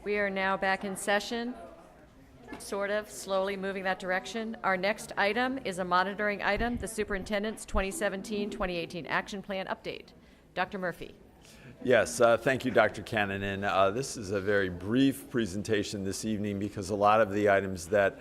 We are now back in session, sort of, slowly moving that direction. Our next item is a monitoring item, the Superintendent's 2017-2018 Action Plan Update. Dr. Murphy. Yes, thank you, Dr. Cannon. And this is a very brief presentation this evening because a lot of the items that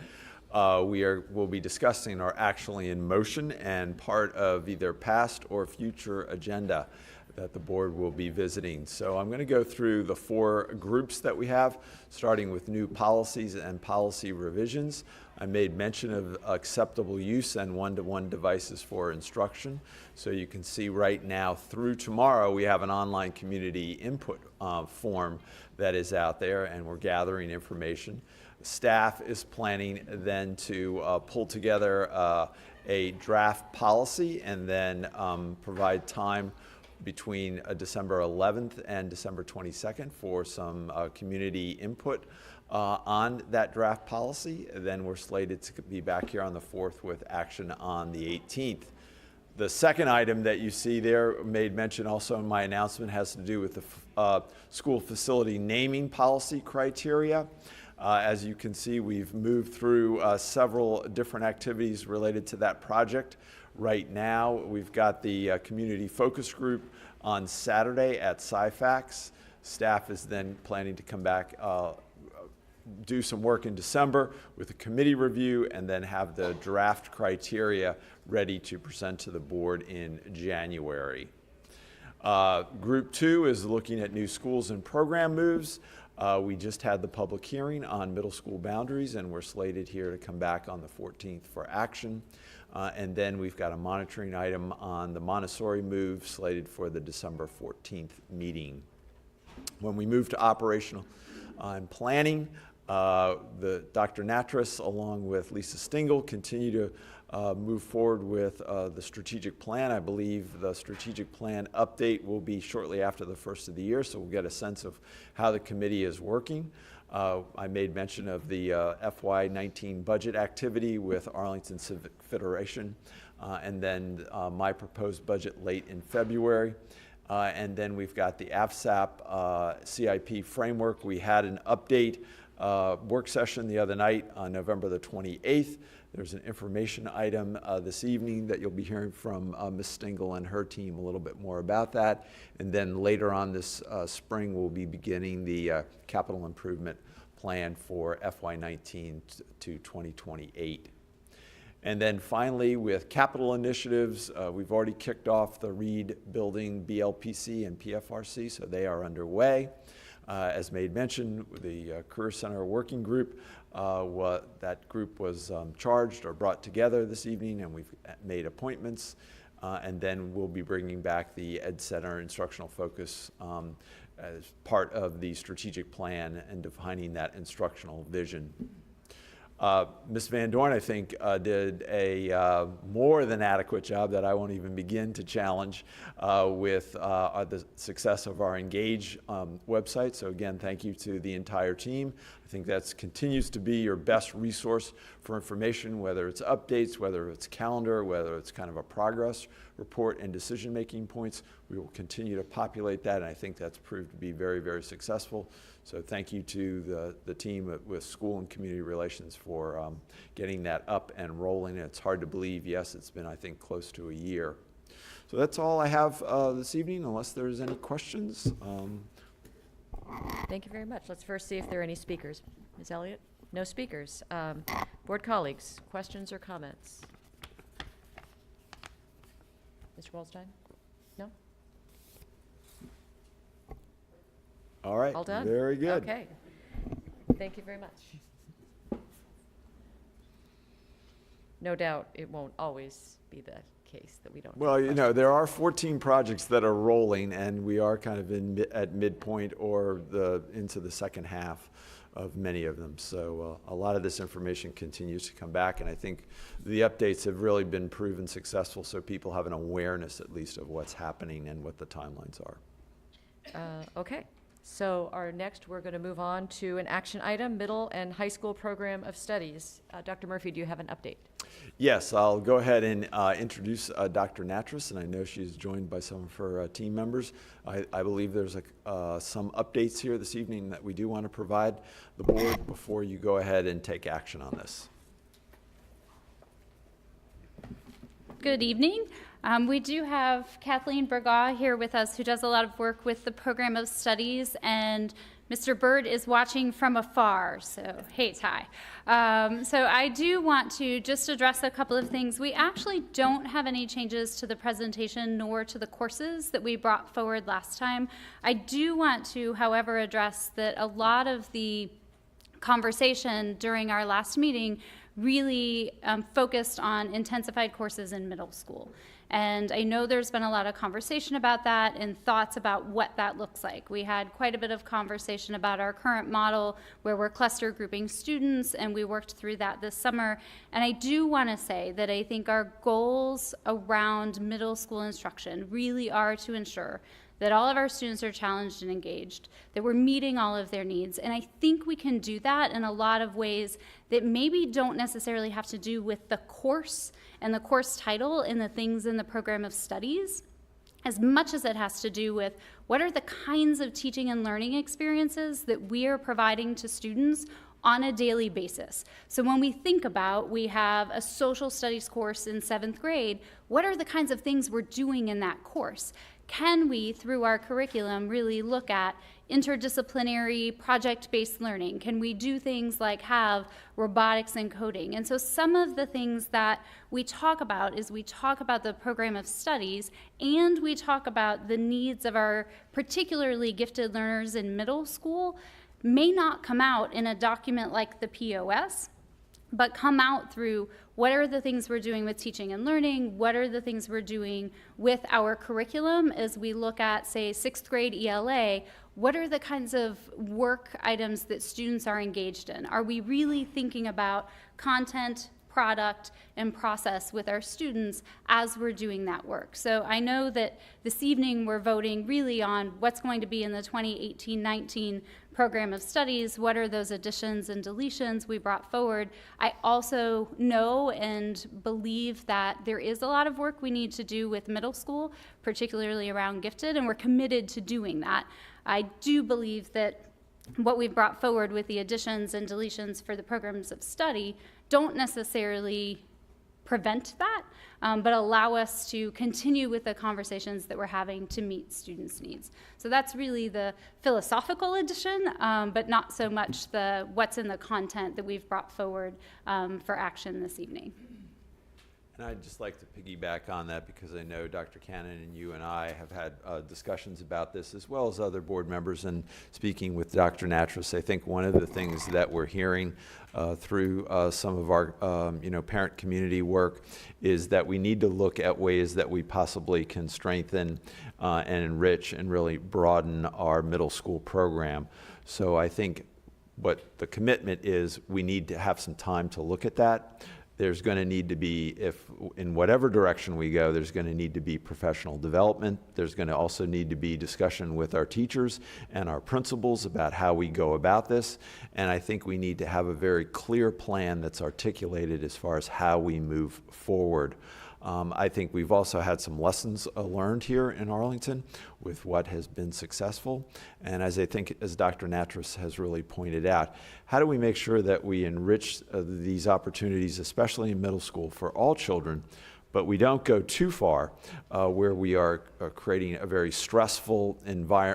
we'll be discussing are actually in motion and part of either past or future agenda that the board will be visiting. So I'm going to go through the four groups that we have, starting with new policies and policy revisions. I made mention of acceptable use and one-to-one devices for instruction. So you can see right now through tomorrow we have an online community input form that is out there, and we're gathering information. Staff is planning then to pull together a draft policy and then provide time between December 11th and December 22nd for some community input on that draft policy. Then we're slated to be back here on the 4th with action on the 18th. The second item that you see there, made mention also in my announcement, has to do with the school facility naming policy criteria. As you can see, we've moved through several different activities related to that project. Right now, we've got the community focus group on Saturday at SciFax. Staff is then planning to come back, do some work in December with a committee review, and then have the draft criteria ready to present to the board in January. Group 2 is looking at new schools and program moves. We just had the public hearing on middle school boundaries, and we're slated here to come back on the 14th for action. And then we've got a monitoring item on the Montessori move slated for the December 14th meeting. When we move to operational and planning, Dr. Natras along with Lisa Stingle continue to move forward with the strategic plan. I believe the strategic plan update will be shortly after the first of the year, so we'll get a sense of how the committee is working. I made mention of the FY19 budget activity with Arlington Civic Federation, and then my proposed budget late in February. And then we've got the AFSAP CIP framework. We had an update work session the other night on November the 28th. There's an information item this evening that you'll be hearing from Ms. Stingle and her team a little bit more about that. And then later on this spring, we'll be beginning the capital improvement plan for FY19 to 2028. And then finally, with capital initiatives, we've already kicked off the Reed Building BLPC and PFRC, so they are underway. As made mention, the Career Center Working Group, that group was charged or brought together this evening, and we've made appointments. And then we'll be bringing back the Ed Center instructional focus as part of the strategic plan and defining that instructional vision. Ms. Van Dorn, I think, did a more than adequate job that I won't even begin to challenge with the success of our Engage website. So again, thank you to the entire team. I think that continues to be your best resource for information, whether it's updates, whether it's calendar, whether it's kind of a progress report and decision-making points. We will continue to populate that, and I think that's proved to be very, very successful. So thank you to the team with School and Community Relations for getting that up and rolling. It's hard to believe, yes, it's been, I think, close to a year. So that's all I have this evening, unless there's any questions. Thank you very much. Let's first see if there are any speakers. Ms. Elliott? No speakers. Board colleagues, questions or comments? Mr. Waldstein? No? All right. All done? Very good. Okay. Thank you very much. No doubt it won't always be the case that we don't. Well, you know, there are 14 projects that are rolling, and we are kind of at midpoint or into the second half of many of them. So a lot of this information continues to come back, and I think the updates have really been proven successful, so people have an awareness at least of what's happening and what the timelines are. Okay. So we're going to move on to an action item, middle and high school program of studies. Dr. Murphy, do you have an update? Yes, I'll go ahead and introduce Dr. Natras, and I know she's joined by some of her team members. I believe there's some updates here this evening that we do want to provide the board before you go ahead and take action on this. Good evening. We do have Kathleen Bergaw here with us, who does a lot of work with the program of studies, and Mr. Bird is watching from afar, so hey, Ty. So I do want to just address a couple of things. We actually don't have any changes to the presentation nor to the courses that we brought forward last time. I do want to, however, address that a lot of the conversation during our last meeting really focused on intensified courses in middle school. And I know there's been a lot of conversation about that and thoughts about what that looks like. We had quite a bit of conversation about our current model where we're cluster grouping students, and we worked through that this summer. And I do want to say that I think our goals around middle school instruction really are to ensure that all of our students are challenged and engaged, that we're meeting all of their needs. And I think we can do that in a lot of ways that maybe don't necessarily have to do with the course and the course title and the things in the program of studies, as much as it has to do with what are the kinds of teaching and learning experiences that we are providing to students on a daily basis. So when we think about, we have a social studies course in 7th grade, what are the kinds of things we're doing in that course? Can we, through our curriculum, really look at interdisciplinary project-based learning? Can we do things like have robotics and coding? And so some of the things that we talk about is we talk about the program of studies, and we talk about the needs of our particularly gifted learners in middle school may not come out in a document like the POS, but come out through what are the things we're doing with teaching and learning, what are the things we're doing with our curriculum as we look at, say, 6th grade ELA, what are the kinds of work items that students are engaged in? Are we really thinking about content, product, and process with our students as we're doing that work? So I know that this evening we're voting really on what's going to be in the 2018-19 program of studies, what are those additions and deletions we brought forward. I also know and believe that there is a lot of work we need to do with middle school, particularly around gifted, and we're committed to doing that. I do believe that what we've brought forward with the additions and deletions for the programs of study don't necessarily prevent that, but allow us to continue with the conversations that we're having to meet students' needs. So that's really the philosophical addition, but not so much the what's in the content that we've brought forward for action this evening. And I'd just like to piggyback on that because I know Dr. Cannon and you and I have had discussions about this, as well as other board members. And speaking with Dr. Natras, I think one of the things that we're hearing through some of our parent community work is that we need to look at ways that we possibly can strengthen and enrich and really broaden our middle school program. So I think what the commitment is, we need to have some time to look at that. There's going to need to be, if in whatever direction we go, there's going to need to be professional development. There's going to also need to be discussion with our teachers and our principals about how we go about this. And I think we need to have a very clear plan that's articulated as far as how we move forward. I think we've also had some lessons learned here in Arlington with what has been successful. And as I think, as Dr. Natras has really pointed out, how do we make sure that we enrich these opportunities, especially in middle school, for all children, but we don't go too far where we are creating a very stressful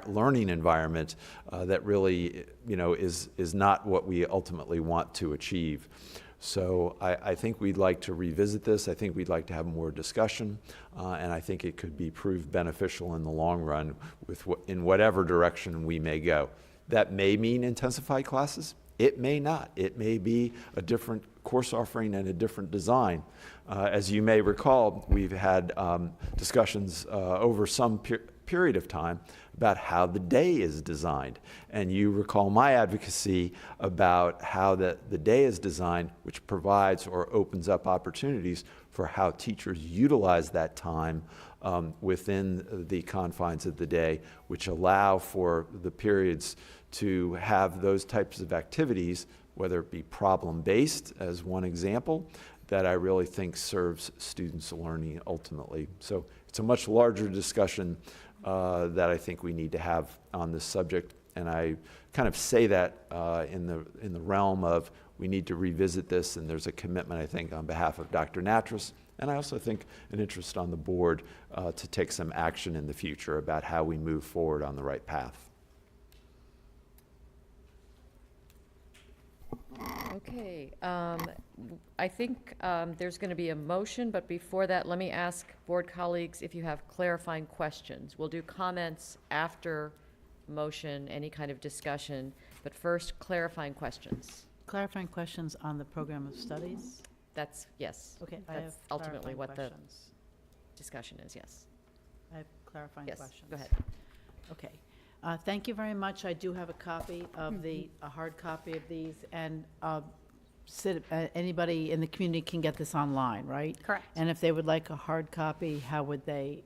learning environment that really is not what we ultimately want to achieve. So I think we'd like to revisit this. I think we'd like to have more discussion, and I think it could be proved beneficial in the long run in whatever direction we may go. That may mean intensified classes. It may not. It may be a different course offering and a different design. As you may recall, we've had discussions over some period of time about how the day is designed. And you recall my advocacy about how the day is designed, which provides or opens up opportunities for how teachers utilize that time within the confines of the day, which allow for the periods to have those types of activities, whether it be problem-based as one example, that I really think serves students' learning ultimately. So it's a much larger discussion that I think we need to have on this subject, and I kind of say that in the realm of we need to revisit this, and there's a commitment, I think, on behalf of Dr. Nattrass, and I also think an interest on the board to take some action in the future about how we move forward on the right path. Okay, I think there's going to be a motion, but before that, let me ask board colleagues if you have clarifying questions. We'll do comments after motion, any kind of discussion, but first, clarifying questions. Clarifying questions on the program of studies? That's, yes. Okay, I have That's ultimately clarifying what the questions. discussion is, yes. I have clarifying Yes, questions. go ahead. Okay. Thank you very much. I do have a copy of a hard copy of these, and anybody in the community can get this online, right? Correct. And if they would like a hard copy, how would they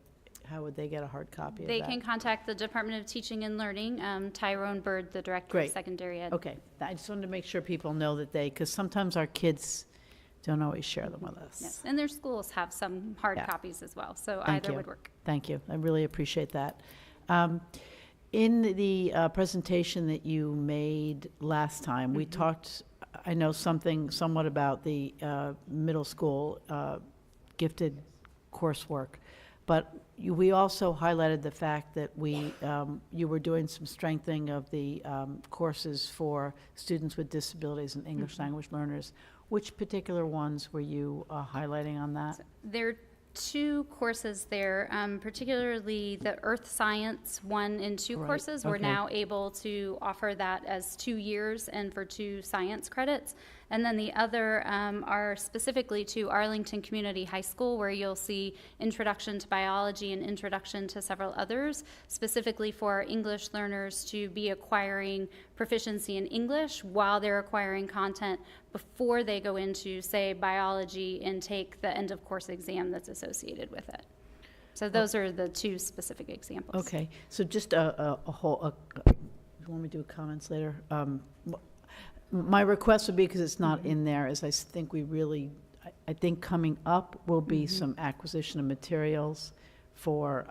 get a hard copy of that? They can contact the Department of Teaching and Learning, Tyrone Bird, the Director Great. of Secondary Ed. Okay, I just wanted to make sure people know that because sometimes our kids don't always share them with us. Yes, and their schools have some hard Yeah. copies as well, so Thank either you. would work. Thank you. I really appreciate that. In the presentation that you made last time, we talked, I know somewhat about the middle school gifted coursework, but we also highlighted the fact that you were doing some strengthening of the courses for students with disabilities and English language learners. Which particular ones were you highlighting on that? There are two courses there, particularly the Earth Science 1 and 2 Right, courses. We're okay. now able to offer that as 2 years and for 2 science credits. And then the other are specifically to Arlington Community High School, where you'll see Introduction to Biology and Introduction to several others, specifically for English learners to be acquiring proficiency in English while they're acquiring content before they go into, say, biology and take the end of course exam that's associated with it. So those are the 2 specific examples. Okay, so just you want me to do comments later? My request would be, because it's not in there, is I think I think coming up will be some acquisition of materials for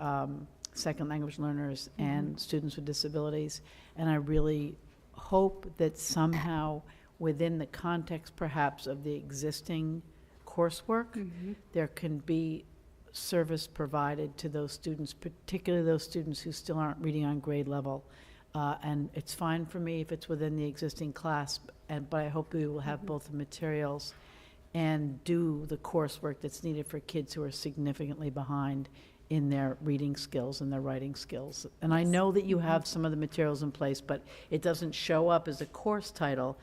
second language learners and students with disabilities. And I really hope that somehow within the context perhaps of the existing coursework, there can be service provided to those students, particularly those students who still aren't reading on grade level. And it's fine for me if it's within the existing class, but I hope we will have both the materials and do the coursework that's needed for kids who are significantly behind in their reading skills and their writing skills. And I know that you have some of the materials in place, but it doesn't show up as a course title,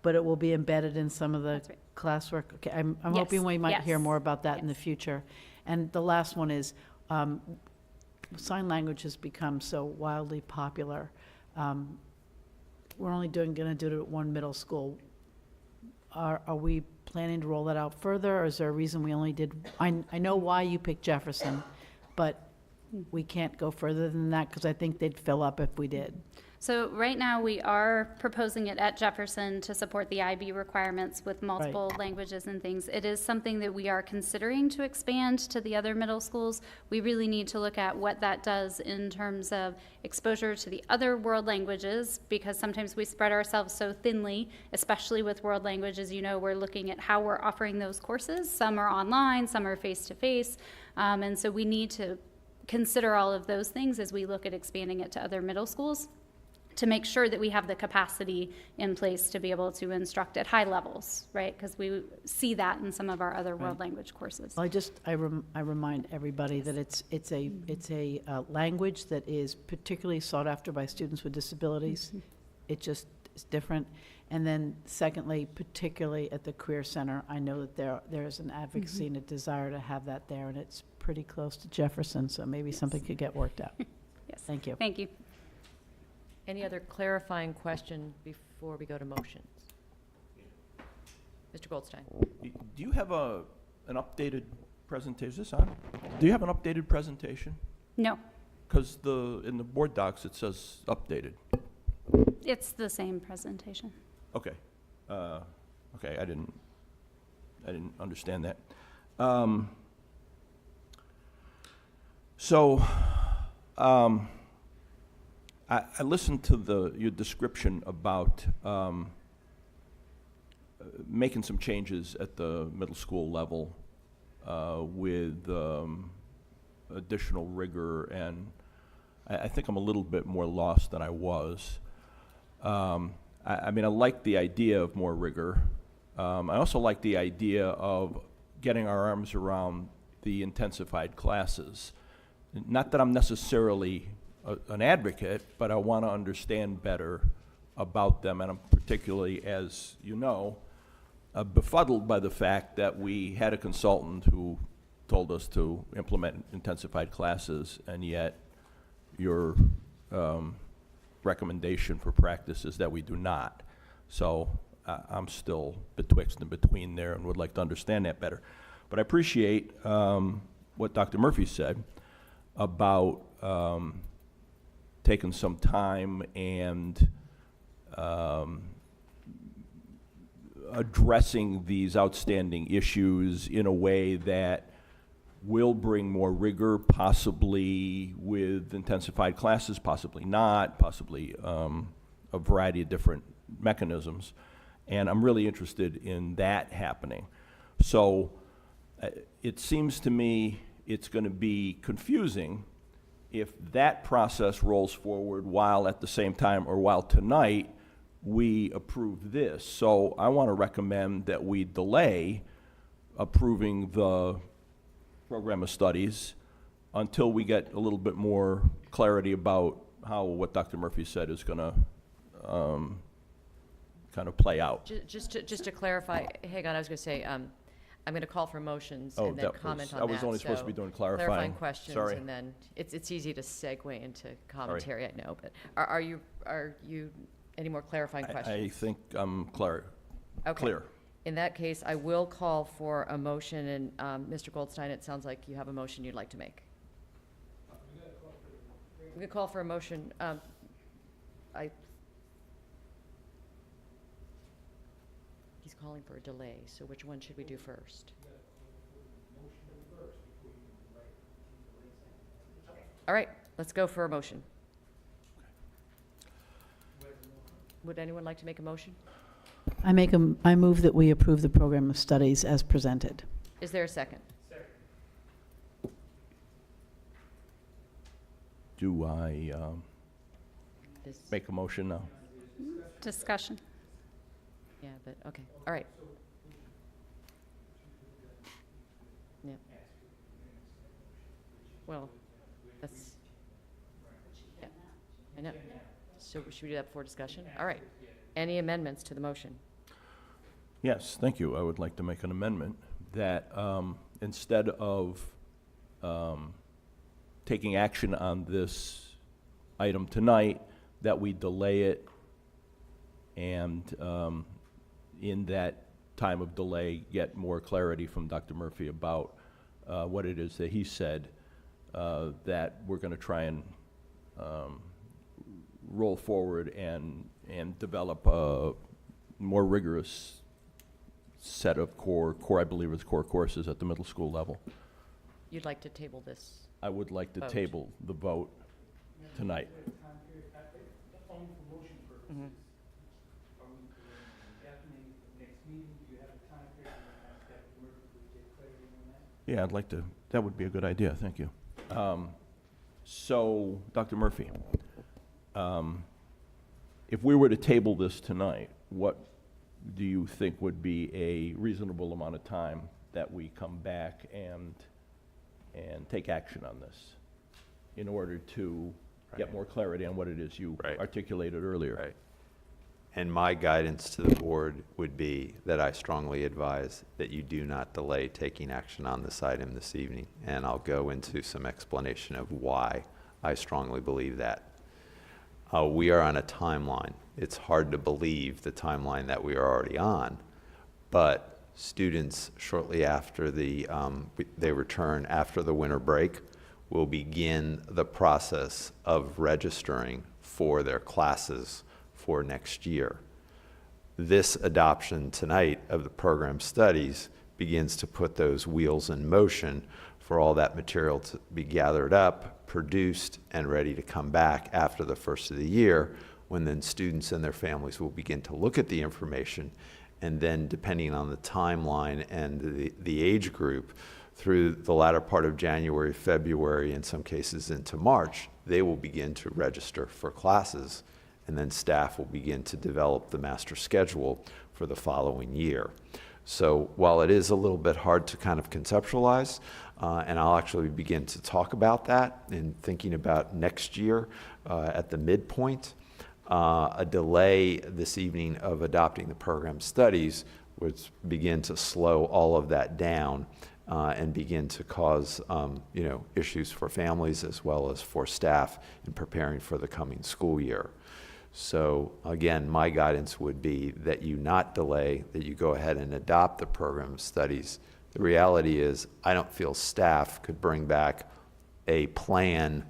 but it will be embedded in some of the That's right. classwork. Okay, I'm Yes, hoping we might hear yes, more about that in the yes. future. And the last one is, sign language has become so wildly popular. We're only going to do it at one middle school. Are we planning to roll that out further, or is there a reason we only did, I know why you picked Jefferson, but we can't go further than that, because I think they'd fill up if we did. So right now, we are proposing it at Jefferson to support the IB requirements with multiple languages and things. It is something that we are considering to expand to the other middle schools. We really need to look at what that does in terms of exposure to the other world languages, because sometimes we spread ourselves so thinly, especially with world languages. You know, we're looking at how we're offering those courses. Some are online, some are face-to-face, and so we need to consider all of those things as we look at expanding it to other middle schools, to make sure that we have the capacity in place to be able to instruct at high levels, right? Because we see that in some of our other world language courses. I remind everybody that it's a language that is particularly sought after by students with disabilities. It just is different. And then secondly, particularly at the Career Center, I know that there is an advocacy and a desire to have that there, and it's pretty close to Jefferson, so maybe something could get worked out. Yes. Thank you. Thank you. Any other clarifying question before we go to motions? Mr. Goldstein? Do you have an updated presentation? Is this on? Do you have an updated presentation? No, Because in the board docs, it says updated. it's the same presentation. Okay. Okay, I didn't understand that. I listened to your description about making some changes at the middle school level with additional rigor, and I think I'm a little bit more lost than I was. I mean, I like the idea of more rigor. I also like the idea of getting our arms around the intensified classes. Not that I'm necessarily an advocate, but I want to understand better about them, and I'm particularly, as you know, befuddled by the fact that we had a consultant who told us to implement intensified classes, and yet your recommendation for practice is that we do not. So I'm still betwixt and between there and would like to understand that better. But I appreciate what Dr. Murphy said about taking some time and addressing these outstanding issues in a way that will bring more rigor, possibly with intensified classes, possibly not, possibly a variety of different mechanisms. And I'm really interested in that happening. So it seems to me it's going to be confusing if that process rolls forward while at the same time, or while tonight, we approve this. So I want to recommend that we delay approving the program of studies until we get a little bit more clarity about how what Dr. Murphy said is going to kind of play out. Just to clarify, hang on, I was going to say, I'm going to call for motions Oh, and then that comment was- on that. I was only supposed to be So doing clarifying. Clarifying questions, Sorry. and then it's easy to segue into commentary, I know, but are you, any more clarifying I questions? think I'm clear. Okay. Clear. In that case, I will call for a motion, and Mr. Goldstein, it sounds like you have a motion you'd like to make. We could call for a motion. He's calling for a delay, so which one should we do first? All right, let's go for a motion. Would anyone like to make a motion? I move that we approve the program of studies as presented. Is there a second? Do I This- make a motion now? Discussion. Yeah, but, okay, all right. Yeah. Well, that's, yeah, I know. So should we do that before discussion? All right. Any amendments to the motion? Yes, thank you. I would like to make an amendment that instead of taking action on this item tonight, that we delay it, and in that time of delay, get more clarity from Dr. Murphy about what it is that he said, that we're going to try and roll forward and develop a more rigorous set of core, I believe it's core courses at the middle school level. You'd like to table this? I would like to Vote. table the vote tonight. Mhm. Yeah, I'd like to, that would be a good idea, thank you. So, Dr. Murphy, if we were to table this tonight, what do you think would be a reasonable amount of time that we come back and take action on this in order to get Right. more clarity on what it is you Right. articulated earlier? Right. And my guidance to the board would be that I strongly advise that you do not delay taking action on this item this evening. And I'll go into some explanation of why I strongly believe that. We are on a timeline. It's hard to believe the timeline that we are already on, but students shortly after they return after the winter break will begin the process of registering for their classes for next year. This adoption tonight of the program studies begins to put those wheels in motion for all that material to be gathered up, produced, and ready to come back after the first of the year, when then students and their families will begin to look at the information, and then depending on the timeline and the age group, through the latter part of January, February, in some cases into March, they will begin to register for classes, and then staff will begin to develop the master schedule for the following year. So while it is a little bit hard to kind of conceptualize, and I'll actually begin to talk about that in thinking about next year at the midpoint, a delay this evening of adopting the program studies would begin to slow all of that down and begin to cause issues for families as well as for staff in preparing for the coming school year. So again, my guidance would be that you not delay, that you go ahead and adopt the program studies. The reality is, I don't feel staff could bring back a plan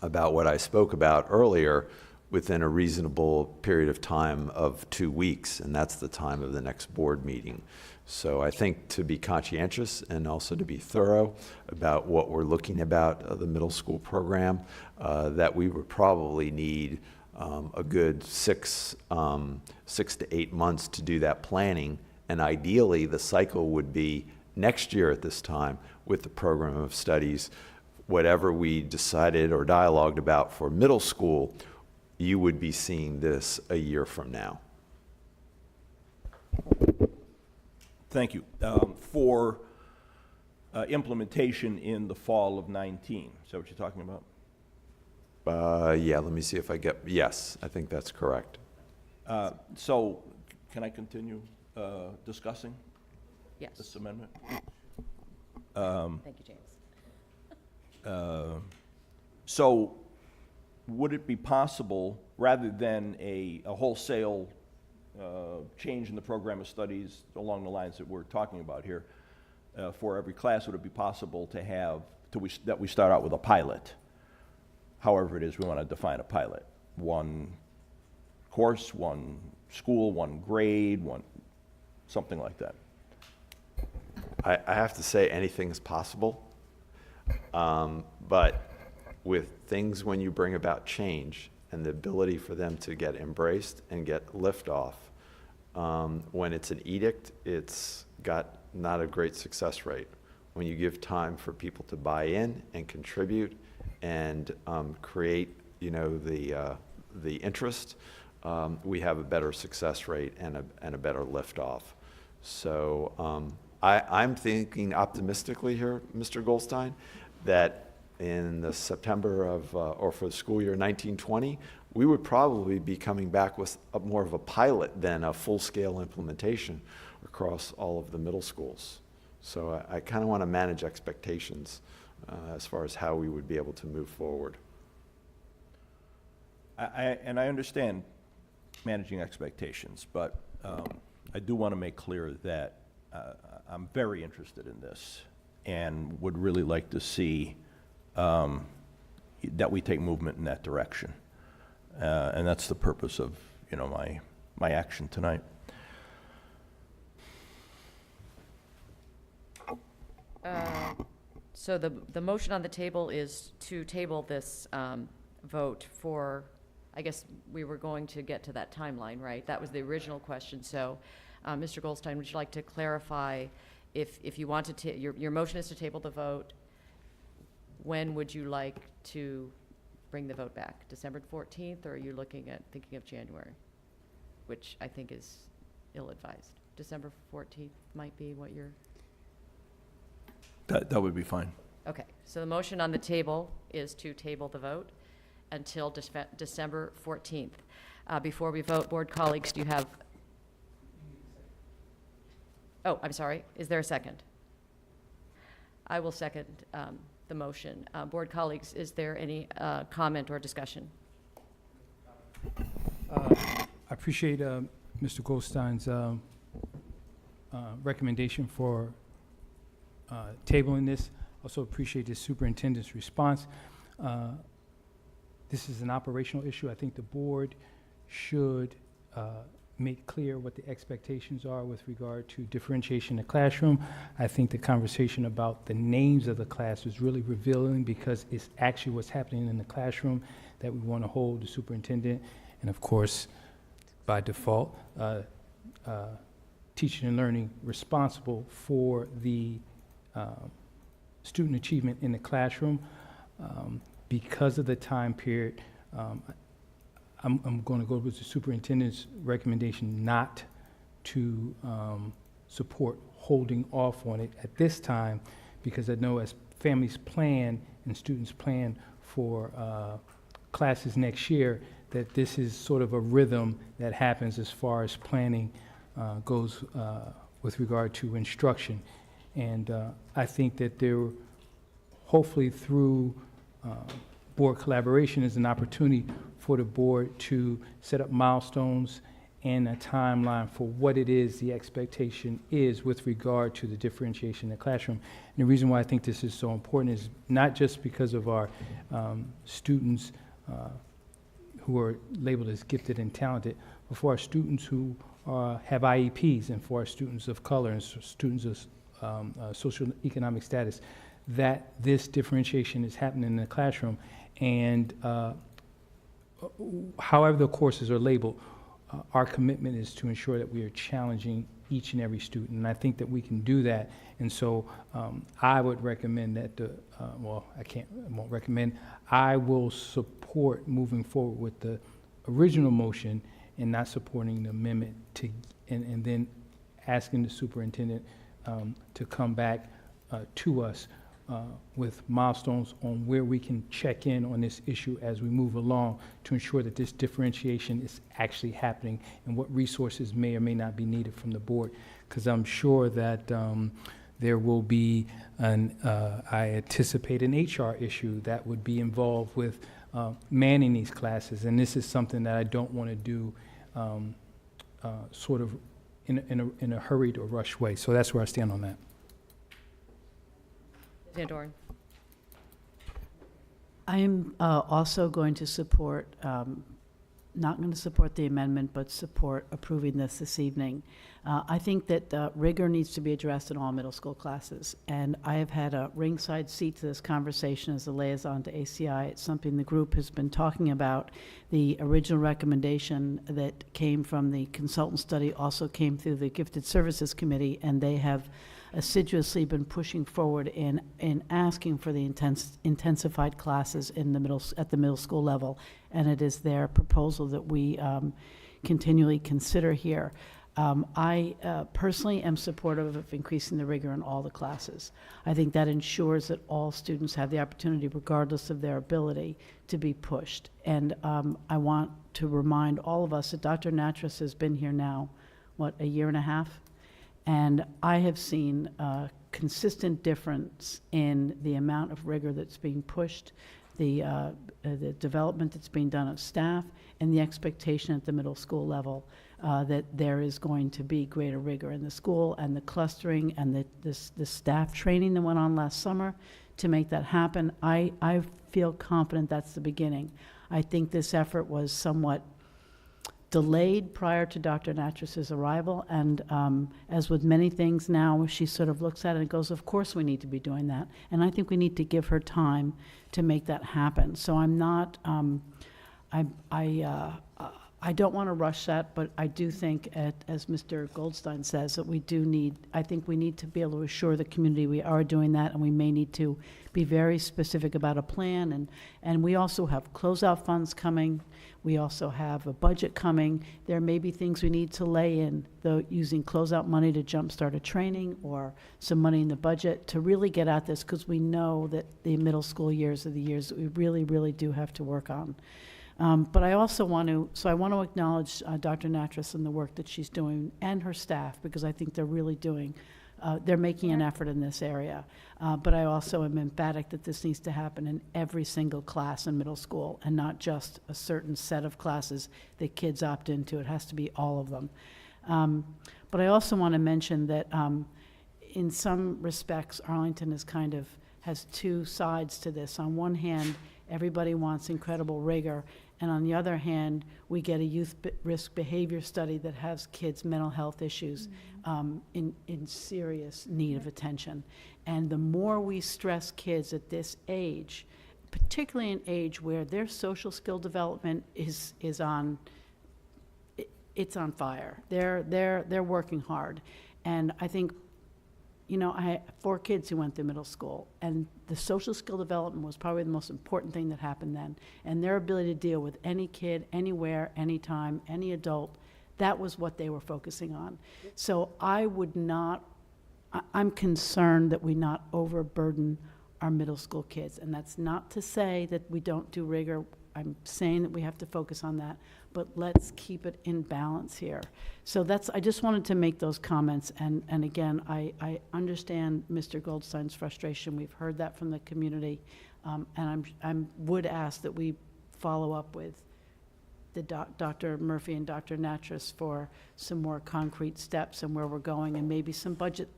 about what I spoke about earlier within a reasonable period of time of 2 weeks, and that's the time of the next board meeting. So I think to be conscientious and also to be thorough about what we're looking about the middle school program, that we would probably need a good 6 to 8 months to do that planning. And ideally, the cycle would be next year at this time with the program of studies. Whatever we decided or dialogued about for middle school, you would be seeing this a year from now. Thank you. For implementation in the fall of 19, is that what you're talking about? Yeah, let me see if I get, yes, I think that's correct. So, can I continue discussing Yes. this amendment? Thank you, James. So, would it be possible, rather than a wholesale change in the program of studies along the lines that we're talking about here, for every class, would it be possible to have, that we start out with a pilot? However it is we want to define a pilot. One course, one school, one grade, something like that. I have to say anything is possible, but with things when you bring about change and the ability for them to get embraced and get liftoff, when it's an edict, it's got not a great success rate. When you give time for people to buy in and contribute and create, the interest, we have a better success rate and a better liftoff. So I'm thinking optimistically here, Mr. Goldstein, that in the September of, or for the school year 1920, we would probably be coming back with more of a pilot than a full-scale implementation across all of the middle schools. So I kind of want to manage expectations as far as how we would be able to move forward. I understand managing expectations, but I do want to make clear that I'm very interested in this and would really like to see that we take movement in that direction. And that's the purpose of, my action tonight. So the motion on the table is to table this vote for, I guess we were going to get to that timeline, right? That was the original question. So, Mr. Goldstein, would you like to clarify if you want to, your motion is to table the vote, when would you like to bring the vote back? December 14th, or are you thinking of January? Which I think is ill-advised. December 14th might be what you're... That would be fine. Okay, so the motion on the table is to table the vote until December 14th. Before we vote, board colleagues, do you have? Oh, I'm sorry. Is there a second? I will second the motion. Board colleagues, is there any comment or discussion? I appreciate Mr. Goldstein's recommendation for tabling this. Also appreciate the superintendent's response. This is an operational issue. I think the board should make clear what the expectations are with regard to differentiation in the classroom. I think the conversation about the names of the class is really revealing, because it's actually what's happening in the classroom that we want to hold the superintendent, and of course, by default, teaching and learning responsible for the student achievement in the classroom. Because of the time period, I'm going to go with the superintendent's recommendation not to support holding off on it at this time, because I know as families plan and students plan for classes next year, that this is sort of a rhythm that happens as far as planning goes with regard to instruction. And I think that there, hopefully through board collaboration, is an opportunity for the board to set up milestones and a timeline for what it is the expectation is with regard to the differentiation in the classroom. And the reason why I think this is so important is not just because of our students who are labeled as gifted and talented, but for our students who have IEPs, and for our students of color and students of socioeconomic status, that this differentiation is happening in the classroom. And however the courses are labeled, our commitment is to ensure that we are challenging each and every student, and I think that we can do that. And so I would recommend that won't recommend, I will support moving forward with the original motion and not supporting the amendment and then asking the superintendent to come back to us with milestones on where we can check in on this issue as we move along, to ensure that this differentiation is actually happening and what resources may or may not be needed from the board. Because I'm sure that there will be I anticipate an HR issue that would be involved with manning these classes, and this is something that I don't want to do sort of in a hurried or rushed way. So that's where I stand on that. Van Doren. I am also going to support, not going to support the amendment, but support approving this evening. I think that rigor needs to be addressed in all middle school classes, and I have had a ringside seat to this conversation as a liaison to ACI. It's something the group has been talking about. The original recommendation that came from the consultant study also came through the Gifted Services Committee, and they have assiduously been pushing forward in asking for the intensified classes in the at the middle school level, and it is their proposal that we continually consider here. I personally am supportive of increasing the rigor in all the classes. I think that ensures that all students have the opportunity, regardless of their ability, to be pushed. And I want to remind all of us that Dr. Natras has been here now, what, a year and a half? And I have seen a consistent difference in the amount of rigor that's being pushed, the development that's being done of staff, and the expectation at the middle school level that there is going to be greater rigor in the school, and the clustering and the staff training that went on last summer to make that happen. I feel confident that's the beginning. I think this effort was somewhat delayed prior to Dr. Natras's arrival, and as with many things now, she sort of looks at it and goes, of course we need to be doing that, and I think we need to give her time to make that happen. So I'm not, I don't want to rush that, but I do think, as Mr. Goldstein says, that we do need, I think we need to be able to assure the community we are doing that, and we may need to be very specific about a plan, and we also have closeout funds coming. We also have a budget coming. There may be things we need to lay in, though, using closeout money to jumpstart a training, or some money in the budget to really get at this, because we know that the middle school years are the years that we really, really do have to work on. But I also want to acknowledge Dr. Natras and the work that she's doing and her staff, because I think they're really they're making an effort in this area. But I also am emphatic that this needs to happen in every single class in middle school and not just a certain set of classes that kids opt into. It has to be all of them. But I also want to mention that in some respects, Arlington has two sides to this. On one hand, everybody wants incredible rigor, and on the other hand, we get a youth risk behavior study that has kids' mental health issues in serious need of attention. And the more we stress kids at this age, particularly an age where their social skill development is on fire. They're working hard, and I think, I have 4 kids who went through middle school, and the social skill development was probably the most important thing that happened then. And their ability to deal with any kid, anywhere, anytime, any adult, that was what they were focusing on. So I'm concerned that we not overburden our middle school kids. And that's not to say that we don't do rigor. I'm saying that we have to focus on that, but let's keep it in balance here. So I just wanted to make those comments, and again, I understand Mr. Goldstein's frustration. We've heard that from the community, and I would ask that we follow up with Dr. Murphy and Dr. Natras for some more concrete steps and where we're going, and maybe some budget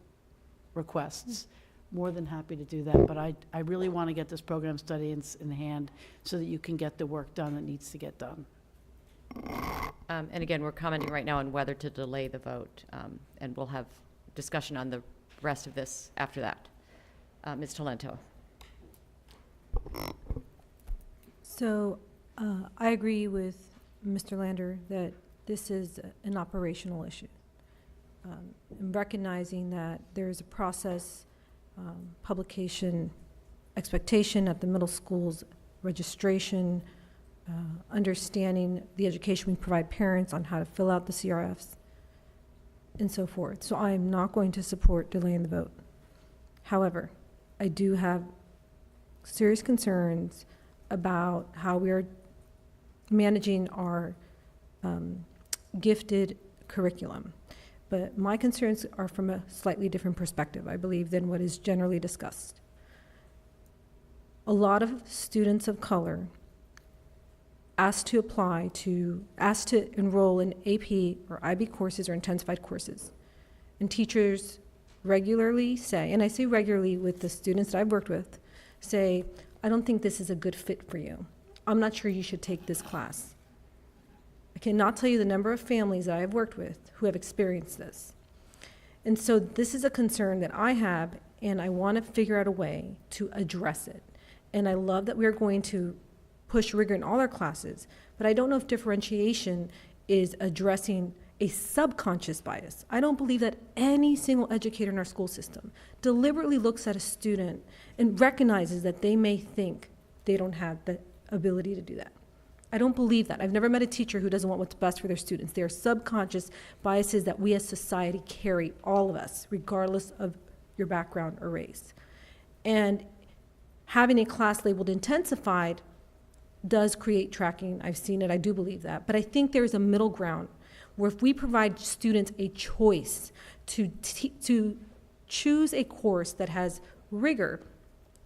requests. More than happy to do that, but I really want to get this program study in hand so that you can get the work done that needs to get done. And again, we're commenting right now on whether to delay the vote, and we'll have discussion on the rest of this after that. Ms. Talento. So I agree with Mr. Lander that this is an operational issue. And recognizing that there is a process, publication expectation at the middle schools, registration, understanding the education we provide parents on how to fill out the CRFs, and so forth. So I am not going to support delaying the vote. However, I do have serious concerns about how we are managing our gifted curriculum. But my concerns are from a slightly different perspective, I believe, than what is generally discussed. A lot of students of color asked to enroll in AP or IB courses or intensified courses. And teachers regularly say, and I say regularly with the students that I've worked with, say, I don't think this is a good fit for you. I'm not sure you should take this class. I cannot tell you the number of families that I've worked with who have experienced this. And so this is a concern that I have, and I want to figure out a way to address it. And I love that we are going to push rigor in all our classes, but I don't know if differentiation is addressing a subconscious bias. I don't believe that any single educator in our school system deliberately looks at a student and recognizes that they may think they don't have the ability to do that. I don't believe that. I've never met a teacher who doesn't want what's best for their students. They are subconscious biases that we as society carry, all of us, regardless of your background or race. And having a class labeled intensified does create tracking. I've seen it, I do believe that. But I think there's a middle ground where if we provide students a choice to choose a course that has rigor,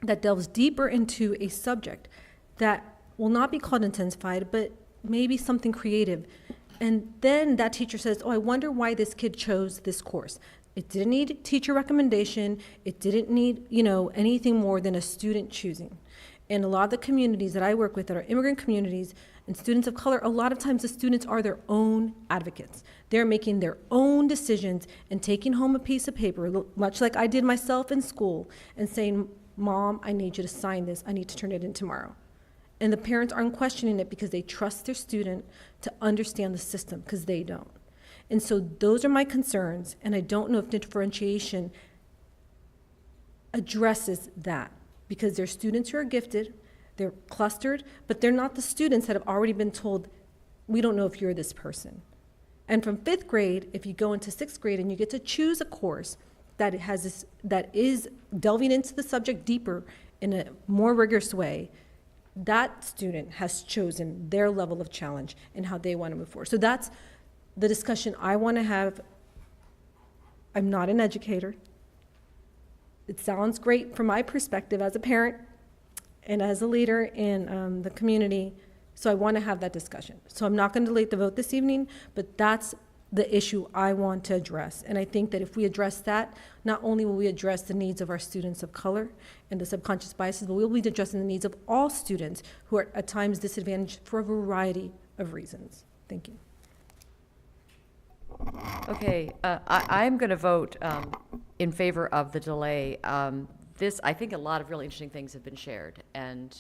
that delves deeper into a subject that will not be called intensified, but maybe something creative. And then that teacher says, oh, I wonder why this kid chose this course. It didn't need teacher recommendation. It didn't need, anything more than a student choosing. And a lot of the communities that I work with that are immigrant communities and students of color, a lot of times the students are their own advocates. They're making their own decisions and taking home a piece of paper, much like I did myself in school, and saying, Mom, I need you to sign this. I need to turn it in tomorrow. And the parents aren't questioning it because they trust their student to understand the system, because they don't. And so those are my concerns, and I don't know if differentiation addresses that, because they're students who are gifted, they're clustered, but they're not the students that have already been told, we don't know if you're this person. And from 5th grade, if you go into 6th grade and you get to choose a course that is delving into the subject deeper in a more rigorous way, that student has chosen their level of challenge and how they want to move forward. So that's the discussion I want to have. I'm not an educator. It sounds great from my perspective as a parent and as a leader in the community, so I want to have that discussion. So I'm not going to delay the vote this evening, but that's the issue I want to address. And I think that if we address that, not only will we address the needs of our students of color and the subconscious biases, but we'll be addressing the needs of all students who are at times disadvantaged for a variety of reasons. Thank you. Okay, I'm going to vote in favor of the delay. I think a lot of really interesting things have been shared, and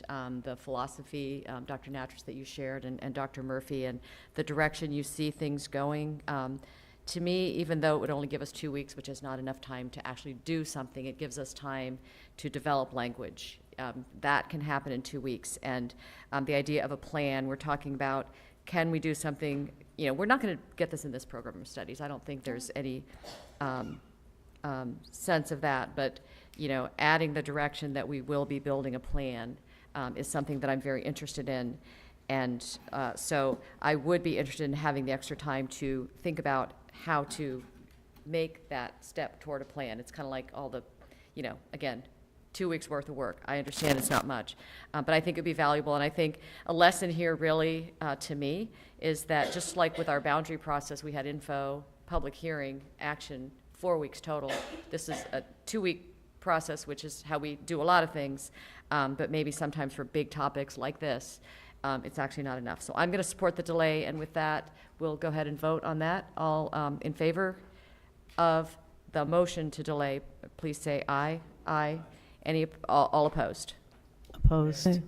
the philosophy, Dr. Natras, that you shared, and Dr. Murphy, and the direction you see things going. To me, even though it would only give us 2 weeks, which is not enough time to actually do something, it gives us time to develop language. That can happen in 2 weeks. And the idea of a plan, we're talking about, can we do something? We're not going to get this in this program of studies. I don't think there's any sense of that. But, adding the direction that we will be building a plan is something that I'm very interested in. And so I would be interested in having the extra time to think about how to make that step toward a plan. It's kind of like all the, again, 2 weeks worth of work. I understand it's not much, but I think it'd be valuable. And I think a lesson here really, to me, is that just like with our boundary process, we had info, public hearing, action, 4 weeks total. This is a 2-week process, which is how we do a lot of things, but maybe sometimes for big topics like this, it's actually not enough. So I'm going to support the delay, and with that, we'll go ahead and vote on that. All in favor of the motion to delay, please say aye. Aye. All opposed? Opposed?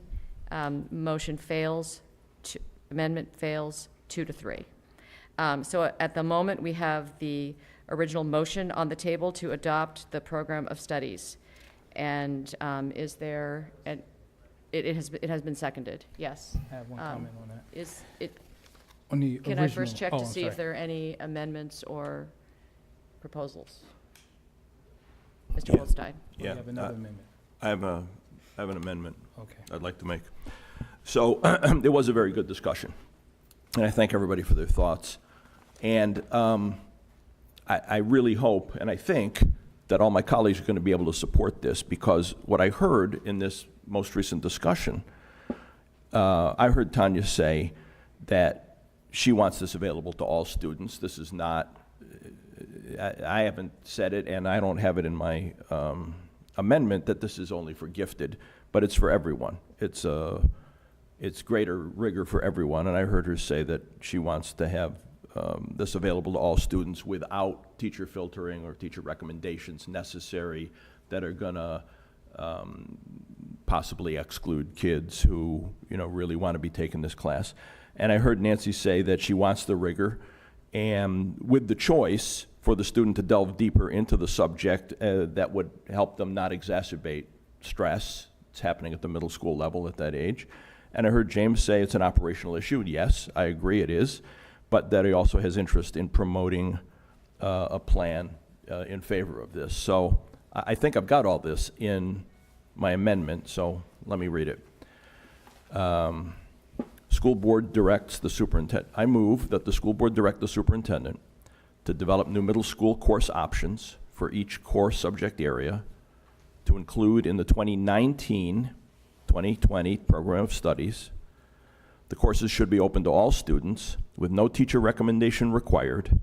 Motion fails, amendment fails 2-3. So at the moment, we have the original motion on the table to adopt the program of studies. And is there, and it has been seconded, yes. I have one comment on that. Is it, On the can I first original- check oh, to I'm see if sorry. there are any amendments or proposals? Mr. Yeah. Goldstein? We have another amendment. I have an amendment Okay. I'd like to make. So it was a very good discussion, and I thank everybody for their thoughts. And I really hope, and I think, that all my colleagues are going to be able to support this, because what I heard in this most recent discussion, I heard Tanya say that she wants this available to all students. This is not, I haven't said it, and I don't have it in my amendment that this is only for gifted, but it's for everyone. It's greater rigor for everyone, and I heard her say that she wants to have this available to all students without teacher filtering or teacher recommendations necessary that are going to possibly exclude kids who, really want to be taking this class. And I heard Nancy say that she wants the rigor, and with the choice for the student to delve deeper into the subject that would help them not exacerbate stress. It's happening at the middle school level at that age. And I heard James say it's an operational issue. Yes, I agree it is, but that he also has interest in promoting a plan in favor of this. So I think I've got all this in my amendment, so let me read it. School board directs the superintendent. I move that the school board direct the superintendent to develop new middle school course options for each core subject area to include in the 2019-2020 program of studies. The courses should be open to all students with no teacher recommendation required,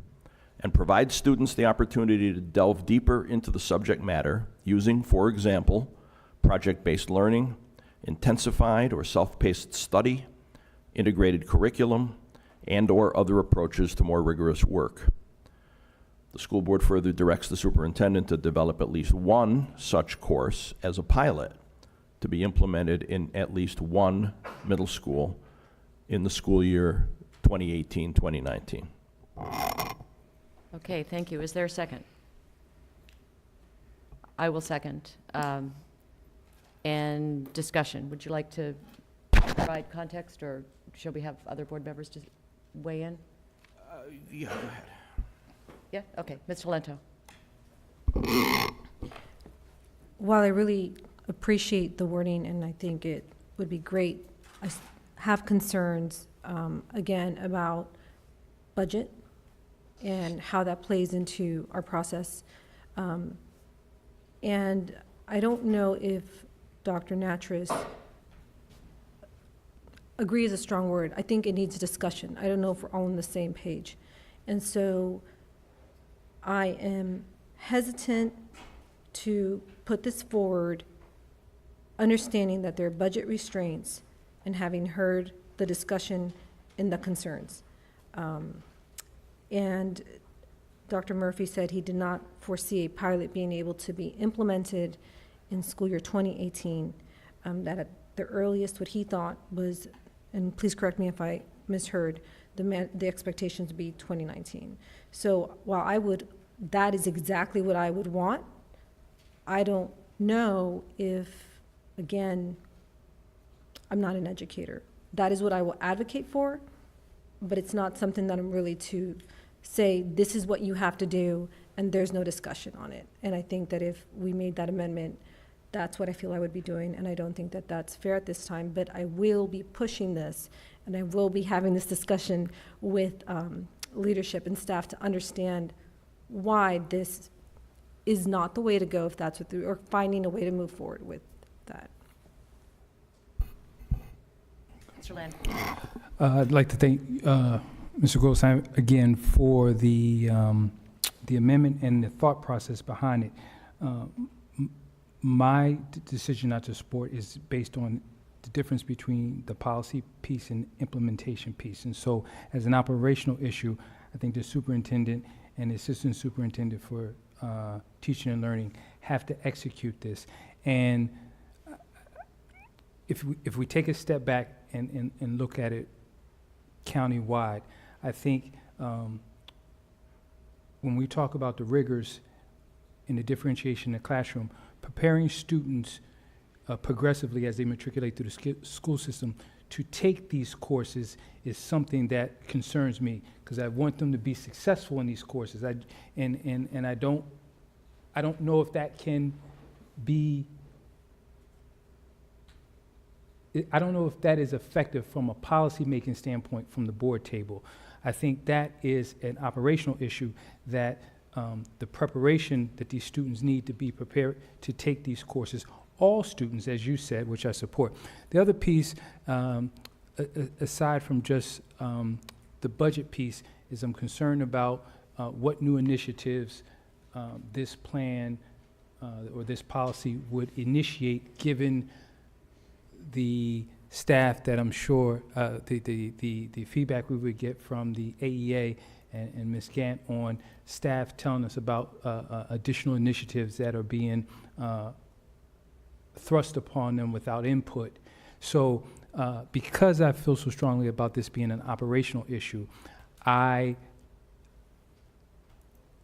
and provide students the opportunity to delve deeper into the subject matter using, for example, project-based learning, intensified or self-paced study, integrated curriculum, and/or other approaches to more rigorous work. The school board further directs the superintendent to develop at least one such course as a pilot to be implemented in at least one middle school in the school year 2018-2019. Okay, thank you. Is there a second? I will second. And discussion. Would you like to provide context, or shall we have other board members to weigh in? Yeah, go ahead. Yeah, okay. Mr. Lento. While I really appreciate the wording, and I think it would be great have concerns, again, about budget and how that plays into our process. And I don't know if Dr. Nattrass, agree is a strong word. I think it needs discussion. I don't know if we're all on the same page. And so I am hesitant to put this forward, understanding that there are budget restraints and having heard the discussion and the concerns. And Dr. Murphy said he did not foresee a pilot being able to be implemented in school year 2018, that at the earliest what he thought was, and please correct me if I misheard, the expectations would be 2019. So while that is exactly what I would want, I don't know if, again, I'm not an educator. That is what I will advocate for, but it's not something that I'm really to say, this is what you have to do, and there's no discussion on it. And I think that if we made that amendment, that's what I feel I would be doing, and I don't think that that's fair at this time, but I will be pushing this, and I will be having this discussion with leadership and staff to understand why this is not the way to go, if that's what, or finding a way to move forward with that. Mr. Land. I'd like to thank Mr. Goldstein again for the amendment and the thought process behind it. My decision not to support is based on the difference between the policy piece and implementation piece. And so as an operational issue, I think the superintendent and the assistant superintendent for teaching and learning have to execute this. And if we take a step back and look at it countywide, I think when we talk about the rigors in the differentiation in the classroom, preparing students progressively as they matriculate through the school system to take these courses is something that concerns me, because I want them to be successful in these courses. And I don't know if that can be, I don't know if that is effective from a policy-making standpoint from the board table. I think that is an operational issue, that the preparation that these students need to be prepared to take these courses, all students, as you said, which I support. The other piece, aside from just the budget piece, is I'm concerned about what new initiatives this plan or this policy would initiate, given the staff that I'm sure, the feedback we would get from the AEA and Ms. Gant on staff telling us about additional initiatives that are being thrust upon them without input. So because I feel so strongly about this being an operational issue, I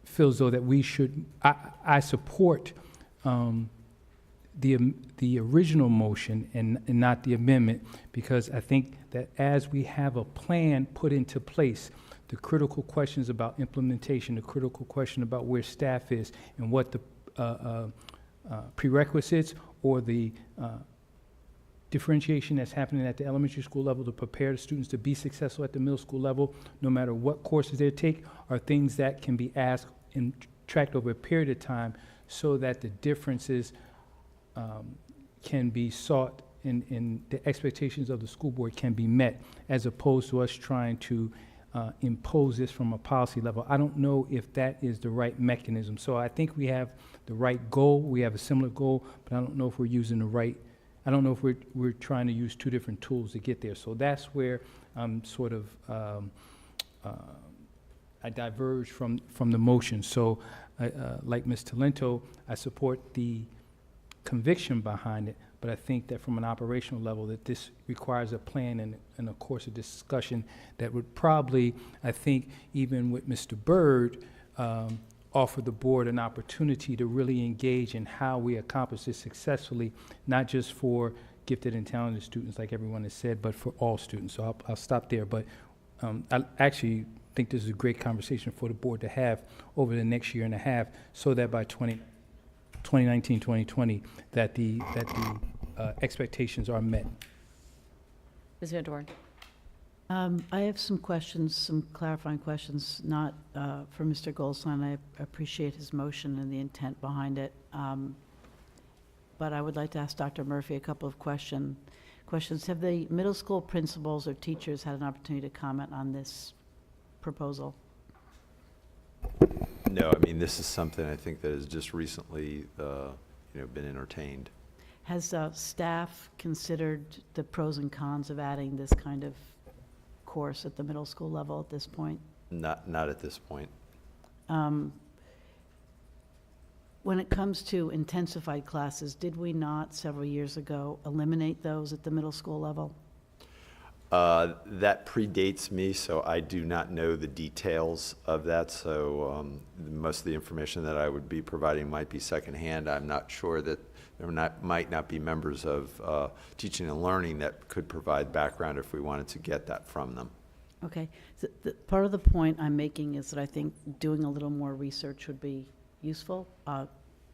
feel as though that we should, I support the original motion and not the amendment, because I think that as we have a plan put into place, the critical questions about implementation, the critical question about where staff is and what the prerequisites or the differentiation that's happening at the elementary school level to prepare the students to be successful at the middle school level, no matter what courses they take, are things that can be asked and tracked over a period of time, so that the differences can be sought and the expectations of the school board can be met, as opposed to us trying to impose this from a policy level. I don't know if that is the right mechanism. So I think we have the right goal. We have a similar goal, but I don't know if we're using the right, I don't know if we're trying to use two different tools to get there. So that's where I'm sort of, I diverge from the motion. So like Ms. Talento, I support the conviction behind it, but I think that from an operational level, that this requires a plan and a course of discussion that would probably, I think, even with Mr. Byrd, offer the board an opportunity to really engage in how we accomplish this successfully, not just for gifted and talented students, like everyone has said, but for all students. So I'll stop there, but I actually think this is a great conversation for the board to have over the next year and a half, so that by 2019, 2020, that the expectations are met. Ms. Van Doren? I have some questions, some clarifying questions, not for Mr. Goldstein. I appreciate his motion and the intent behind it. But I would like to ask Dr. Murphy a couple of questions. Have the middle school principals or teachers had an opportunity to comment on this proposal? No, I mean, this is something I think that has just recently, been entertained. Has staff considered the pros and cons of adding this kind of course at the middle school level at this point? Not at this point. When it comes to intensified classes, did we not several years ago eliminate those at the middle school level? That predates me, so I do not know the details of that. So most of the information that I would be providing might be secondhand. I'm not sure that there might not be members of teaching and learning that could provide background if we wanted to get that from them. Okay. So part of the point I'm making is that I think doing a little more research would be useful.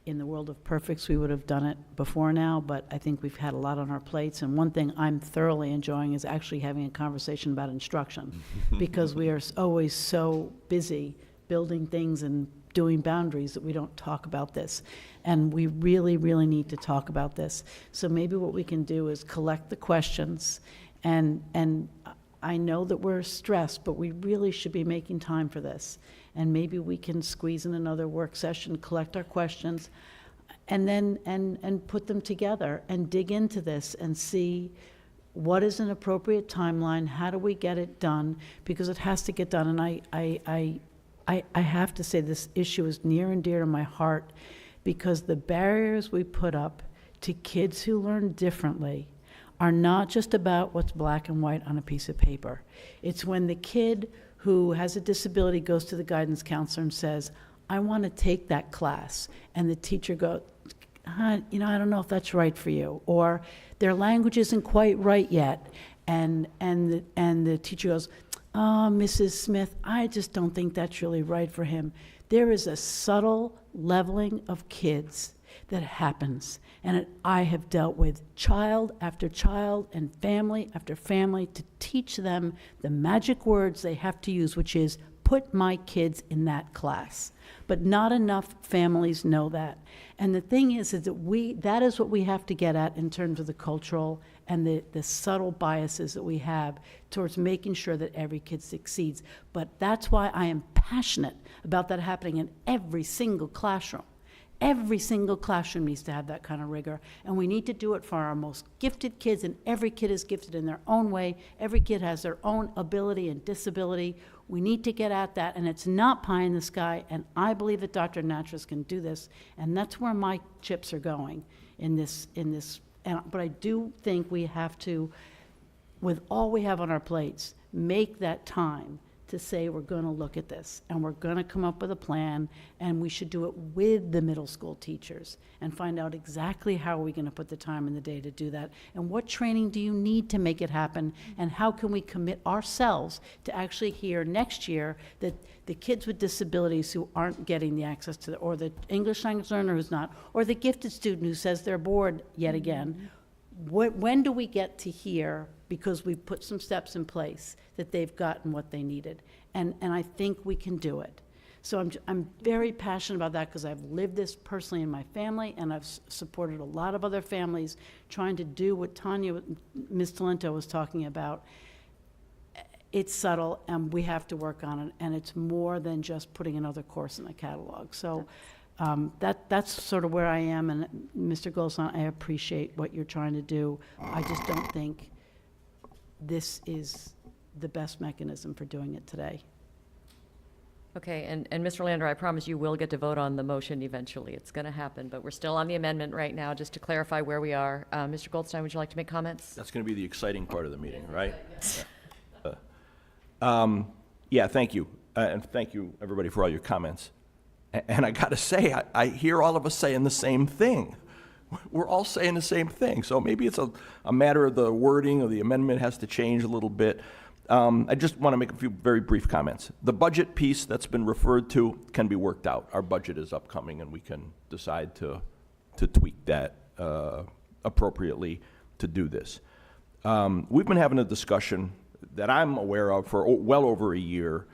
In the world of perfects, we would have done it before now, but I think we've had a lot on our plates. And one thing I'm thoroughly enjoying is actually having a conversation about instruction, because we are always so busy building things and doing boundaries that we don't talk about this. And we really, really need to talk about this. So maybe what we can do is collect the questions, and I know that we're stressed, but we really should be making time for this. And maybe we can squeeze in another work session, collect our questions, and then, and put them together and dig into this and see what is an appropriate timeline, how do we get it done, because it has to get done. And I have to say this issue is near and dear to my heart, because the barriers we put up to kids who learn differently are not just about what's black and white on a piece of paper. It's when the kid who has a disability goes to the guidance counselor and says, I want to take that class. And the teacher goes, I don't know if that's right for you. Or their language isn't quite right yet. And the teacher goes, oh, Mrs. Smith, I just don't think that's really right for him. There is a subtle leveling of kids that happens. And I have dealt with child after child and family after family to teach them the magic words they have to use, which is, put my kids in that class. But not enough families know that. And the thing is that that is what we have to get at in terms of the cultural and the subtle biases that we have towards making sure that every kid succeeds. But that's why I am passionate about that happening in every single classroom. Every single classroom needs to have that kind of rigor, and we need to do it for our most gifted kids, and every kid is gifted in their own way. Every kid has their own ability and disability. We need to get at that, and it's not pie in the sky, and I believe that Dr. Nattrass can do this, and that's where my chips are going in this. But I do think we have to, with all we have on our plates, make that time to say we're going to look at this and we're going to come up with a plan, and we should do it with the middle school teachers and find out exactly how are we going to put the time in the day to do that, and what training do you need to make it happen, and how can we commit ourselves to actually hear next year that the kids with disabilities who aren't getting the access to or the English language learner who's not, or the gifted student who says they're bored yet again, when do we get to hear, because we put some steps in place, that they've gotten what they needed? And I think we can do it. So I'm very passionate about that, because I've lived this personally in my family, and I've supported a lot of other families trying to do what Ms. Talento was talking about. It's subtle, and we have to work on it, and it's more than just putting another course in the catalog. So that's sort of where I am, and Mr. Goldstein, I appreciate what you're trying to do. I just don't think this is the best mechanism for doing it today. Okay, and Mr. Lander, I promise you will get to vote on the motion eventually. It's going to happen, but we're still on the amendment right now, just to clarify where we are. Mr. Goldstein, would you like to make comments? That's going to be the exciting part of the meeting, right? Yeah, thank you. And thank you, everybody, for all your comments. And I got to say, I hear all of us saying the same thing. We're all saying the same thing. So maybe it's a matter of the wording of the amendment has to change a little bit. I just want to make a few very brief comments. The budget piece that's been referred to can be worked out. Our budget is upcoming, and we can decide to tweak that appropriately to do this. We've been having a discussion that I'm aware of for well over a year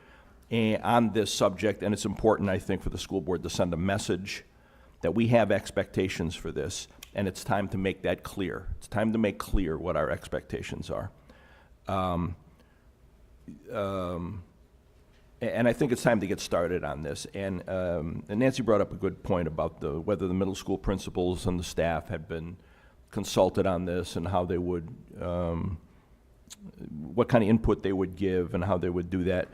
on this subject, and it's important, I think, for the school board to send a message that we have expectations for this, and it's time to make that clear. It's time to make clear what our expectations are. And I think it's time to get started on this. And Nancy brought up a good point about whether the middle school principals and the staff had been consulted on this and how they would, what kind of input they would give and how they would do that.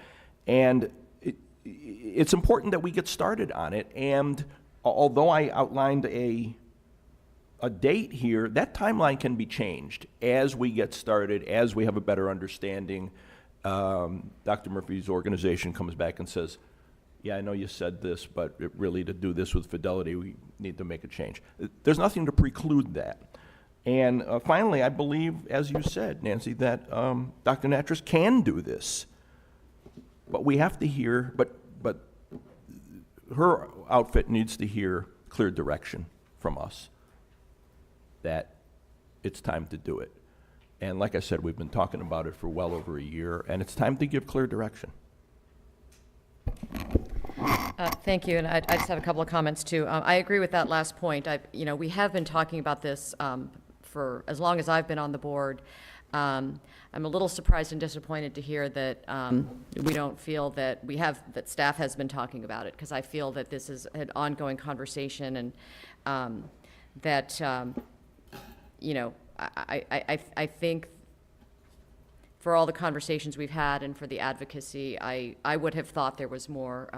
And it's important that we get started on it. And although I outlined a date here, that timeline can be changed as we get started, as we have a better understanding. Dr. Murphy's organization comes back and says, yeah, I know you said this, but really to do this with fidelity, we need to make a change. There's nothing to preclude that. And finally, I believe, as you said, Nancy, that Dr. Nattrass can do this. But we have to hear, but her outfit needs to hear clear direction from us that it's time to do it. And like I said, we've been talking about it for well over a year, and it's time to give clear direction. Thank you, and I just have a couple of comments, too. I agree with that last point. We have been talking about this for as long as I've been on the board. I'm a little surprised and disappointed to hear that we don't feel that that staff has been talking about it, because I feel that this is an ongoing conversation, and that, I think for all the conversations we've had and for the advocacy, I would have thought there was more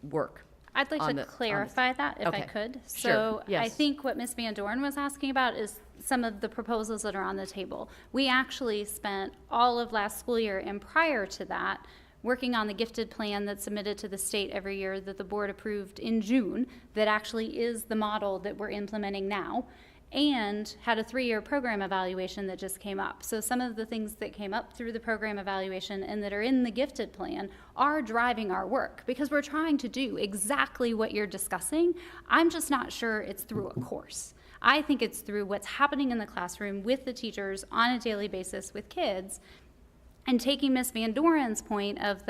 work. I'd like on to the- clarify that if I Okay. could. Sure, So I yes. think what Ms. Van Dorn was asking about is some of the proposals that are on the table. We actually spent all of last school year and prior to that working on the gifted plan that's submitted to the state every year that the board approved in June, that actually is the model that we're implementing now, and had a 3-year program evaluation that just came up. So some of the things that came up through the program evaluation and that are in the gifted plan are driving our work, because we're trying to do exactly what you're discussing. I'm just not sure it's through a course. I think it's through what's happening in the classroom with the teachers on a daily basis with kids. And taking Ms. Van Doren's point of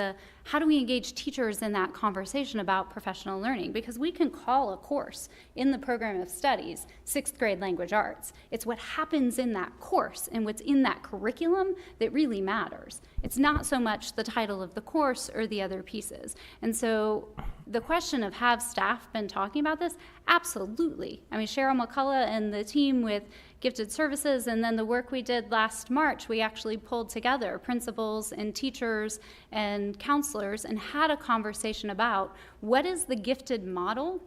how do we engage teachers in that conversation about professional learning? Because we can call a course in the program of studies 6th grade language arts. It's what happens in that course and what's in that curriculum that really matters. It's not so much the title of the course or the other pieces. And so the question of have staff been talking about this? Absolutely. I mean, Cheryl McCullough and the team with Gifted Services, and then the work we did last March, we actually pulled together principals and teachers and counselors and had a conversation about what is the gifted model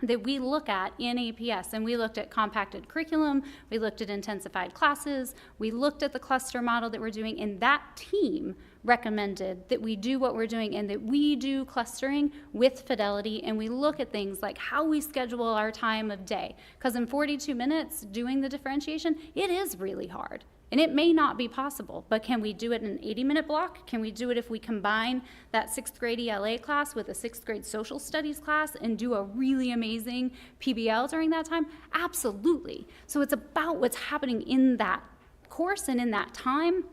that we look at in APS. And we looked at compacted curriculum, we looked at intensified classes, we looked at the cluster model that we're doing, and that team recommended that we do what we're doing and that we do clustering with fidelity, and we look at things like how we schedule our time of day. Because in 42 minutes doing the differentiation, it is really hard. And it may not be possible, but can we do it in an 80-minute block? Can we do it if we combine that 6th grade ELA class with a 6th grade social studies class and do a really amazing PBL during that time? Absolutely. So it's about what's happening in that course and in that time,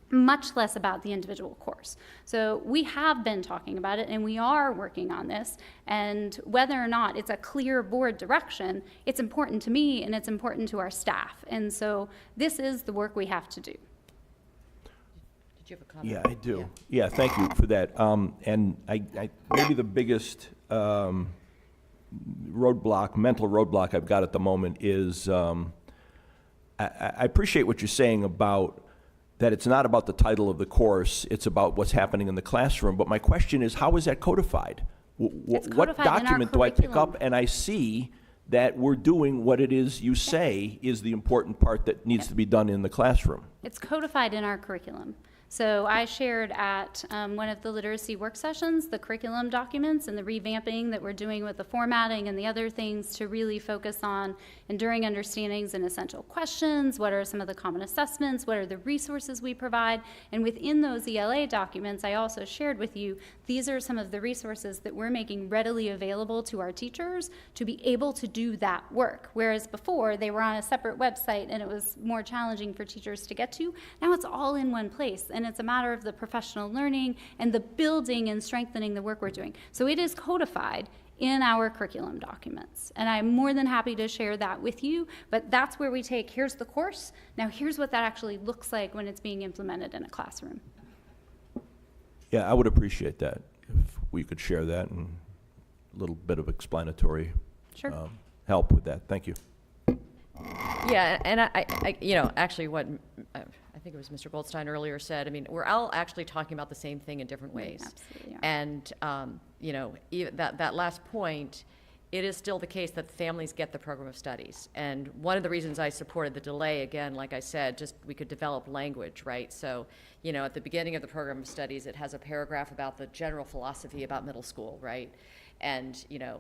much less about the individual course. So we have been talking about it, and we are working on this, and whether or not it's a clear board direction, it's important to me and it's important to our staff. And so this is the work we have to do. Did you have a comment? Yeah, I do. Yeah, thank you for that. And I maybe the biggest mental roadblock I've got at the moment is I appreciate what you're saying about that it's not about the title of the course, it's about what's happening in the classroom. But my question is, how is that codified? It's What codified in our document do I pick up curriculum. and I see that we're doing what it is you say is the important part that needs to be done in the classroom? It's codified in our curriculum. So I shared at one of the literacy work sessions the curriculum documents and the revamping that we're doing with the formatting and the other things to really focus on enduring understandings and essential questions. What are some of the common assessments? What are the resources we provide? And within those ELA documents, I also shared with you, these are some of the resources that we're making readily available to our teachers to be able to do that work. Whereas before, they were on a separate website and it was more challenging for teachers to get to. Now it's all in one place, and it's a matter of the professional learning and the building and strengthening the work we're doing. So it is codified in our curriculum documents, and I'm more than happy to share that with you, but that's where we take, here's the course, now here's what that actually looks like when it's being implemented in a classroom. Yeah, I would appreciate that, if we could share that and a little bit of explanatory Sure. help with that. Thank you. Yeah, and I you know, actually what, I think it was Mr. Goldstein earlier said, I mean, we're all actually talking about the same thing in different ways. Absolutely are. And, you know, that last point, it is still the case that families get the program of studies. And one of the reasons I supported the delay, again, like I said, just we could develop language, right? So, you know, at the beginning of the program of studies, it has a paragraph about the general philosophy about middle school, right? And, you know,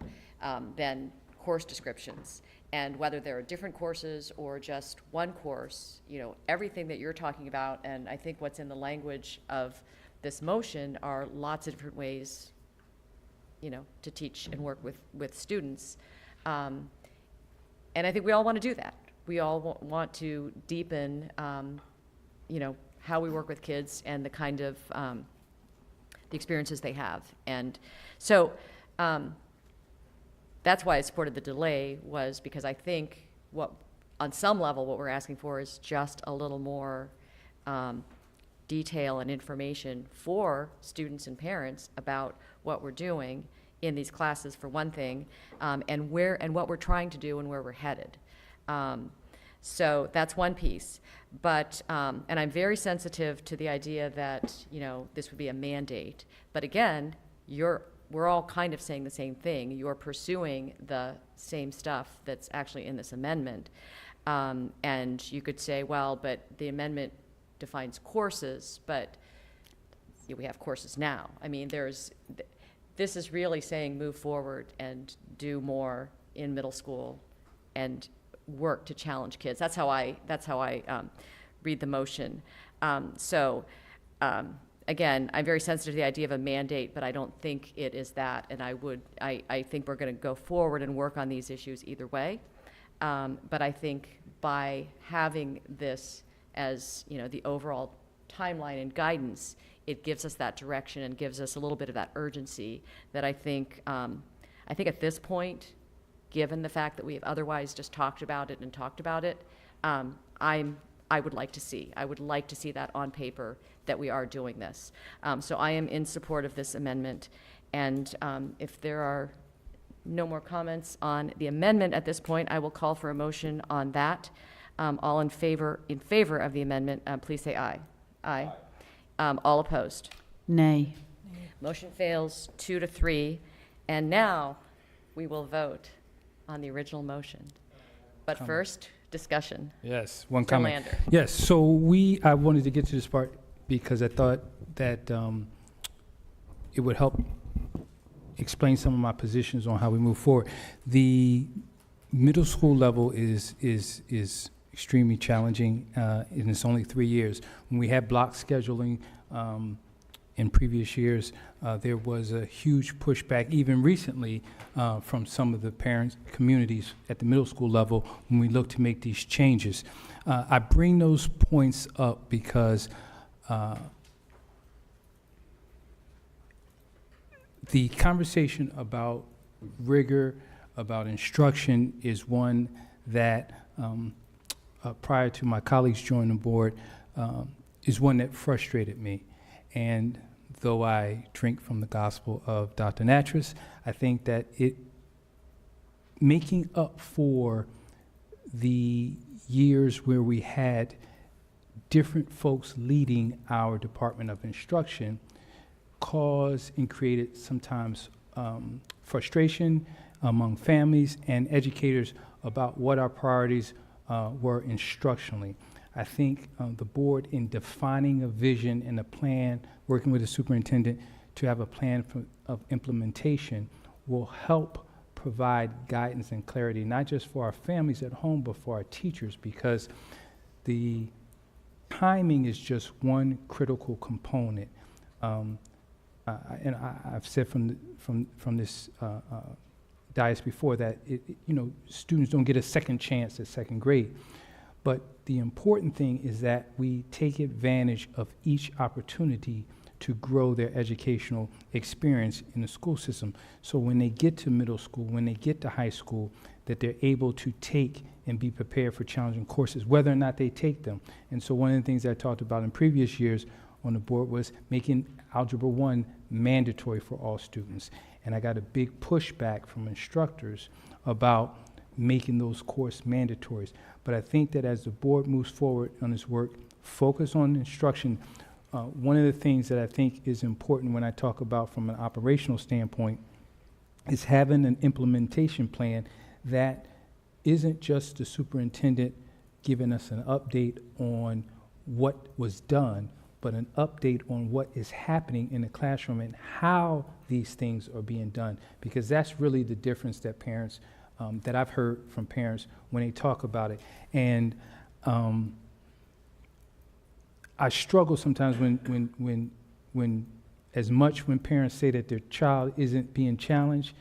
then course descriptions. And whether there are different courses or just one course, you know, everything that you're talking about, and I think what's in the language of this motion are lots of different ways, you know, to teach and work with students. And I think we all want to do that. We all want to deepen, you know, how we work with kids and the kind of the experiences they have. And so, that's why I supported the delay, was because I think on some level, what we're asking for is just a little more detail and information for students and parents about what we're doing in these classes, for one thing, and what we're trying to do and where we're headed. So that's one piece. But, and I'm very sensitive to the idea that, you know, this would be a mandate. But again, we're all kind of saying the same thing. You're pursuing the same stuff that's actually in this amendment. And you could say, well, but the amendment defines courses, but we have courses now. I mean, this is really saying move forward and do more in middle school and work to challenge kids. That's how I read the motion. Again, I'm very sensitive to the idea of a mandate, but I don't think it is that. And I think we're going to go forward and work on these issues either way. But I think by having this as, you know, the overall timeline and guidance, it gives us that direction and gives us a little bit of that urgency that I think at this point, given the fact that we have otherwise just talked about it, I would like to see. I would like to see that on paper, that we are doing this. So I am in support of this amendment. And if there are no more comments on the amendment at this point, I will call for a motion on that. All in favor of the amendment, please say aye. Aye. All opposed? Nay. Motion fails 2-3. And now we will vote on the original motion. But first, discussion. Yes, one Mr. comment. Lander. Yes, so I wanted to get to this part because I thought that it would help explain some of my positions on how we move forward. The middle school level is extremely challenging, and it's only 3 years. When we had block scheduling in previous years, there was a huge pushback, even recently, from some of the parents, communities at the middle school level when we look to make these changes. I bring those points up because the conversation about rigor, about instruction, is one that, prior to my colleagues joining the board, is one that frustrated me. And though I drink from the gospel of Dr. Nattrass, I think that it, making up for the years where we had different folks leading our Department of Instruction, caused and created sometimes frustration among families and educators about what our priorities were instructionally. I think the board, in defining a vision and a plan, working with the superintendent to have a plan of implementation, will help provide guidance and clarity, not just for our families at home, but for our teachers, because the timing is just one critical component. And I've said from this dais before that students don't get a second chance at second grade. But the important thing is that we take advantage of each opportunity to grow their educational experience in the school system. So when they get to middle school, when they get to high school, that they're able to take and be prepared for challenging courses, whether or not they take them. And so one of the things I talked about in previous years on the board was making Algebra 1 mandatory for all students. And I got a big pushback from instructors about making those course mandatories. But I think that as the board moves forward on this work, focus on instruction. One of the things that I think is important when I talk about from an operational standpoint is having an implementation plan that isn't just the superintendent giving us an update on what was done, but an update on what is happening in the classroom and how these things are being done. Because that's really the difference that parents, that I've heard from parents when they talk about it. And I struggle sometimes when as much when parents say that their child isn't being challenged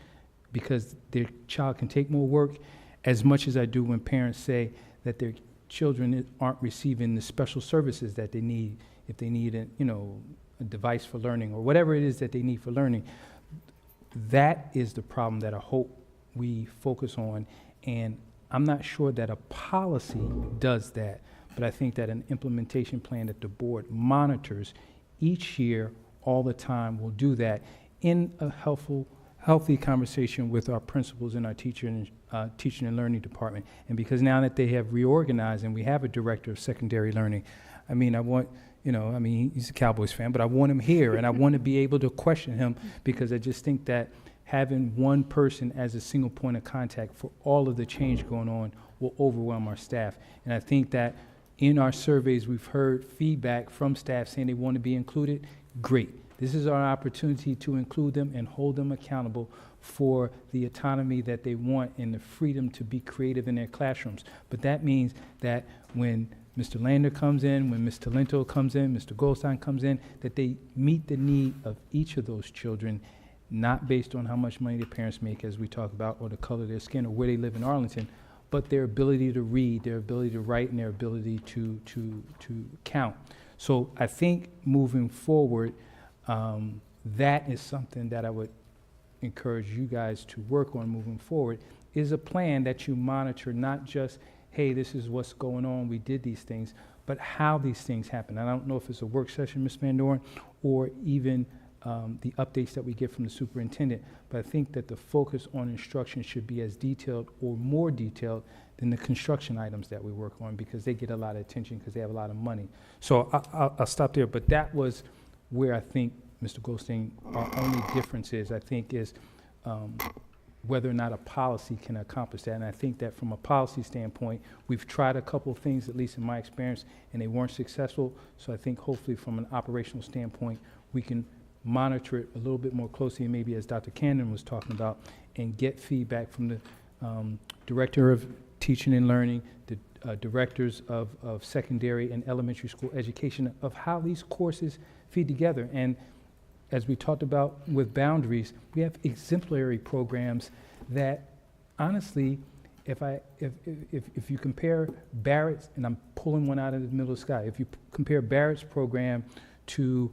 because their child can take more work, as much as I do when parents say that their children aren't receiving the special services that they need, if they need a device for learning or whatever it is that they need for learning. That is the problem that I hope we focus on, and I'm not sure that a policy does that, but I think that an implementation plan that the board monitors each year, all the time, will do that in a healthy conversation with our principals and our teaching and learning department. And because now that they have reorganized and we have a director of secondary learning, I mean, I want, he's a Cowboys fan, but I want him here, and I want to be able to question him, because I just think that having one person as a single point of contact for all of the change going on will overwhelm our staff. And I think that in our surveys, we've heard feedback from staff saying they want to be included. Great. This is our opportunity to include them and hold them accountable for the autonomy that they want and the freedom to be creative in their classrooms. But that means that when Mr. Lander comes in, when Ms. Talento comes in, Mr. Goldstein comes in, that they meet the need of each of those children, not based on how much money their parents make, as we talk about, or the color of their skin, or where they live in Arlington, but their ability to read, their ability to write, and their ability to count. So I think moving forward, that is something that I would encourage you guys to work on moving forward, is a plan that you monitor, not just, hey, this is what's going on, we did these things, but how these things happen. I don't know if it's a work session, Ms. Van Doren, or even the updates that we get from the superintendent, but I think that the focus on instruction should be as detailed or more detailed than the construction items that we work on, because they get a lot of attention because they have a lot of money. So I'll stop there, but that was where I think, Mr. Goldstein, our only difference is, I think, is whether or not a policy can accomplish that. And I think that from a policy standpoint, we've tried a couple of things, at least in my experience, and they weren't successful. So I think hopefully from an operational standpoint, we can monitor it a little bit more closely, and maybe as Dr. Cannon was talking about, and get feedback from the Director of Teaching and Learning, the directors of secondary and elementary school education, of how these courses feed together. And as we talked about with boundaries, we have exemplary programs that, honestly, if you compare Barrett's, and I'm pulling one out of the middle of the sky, if you compare Barrett's program to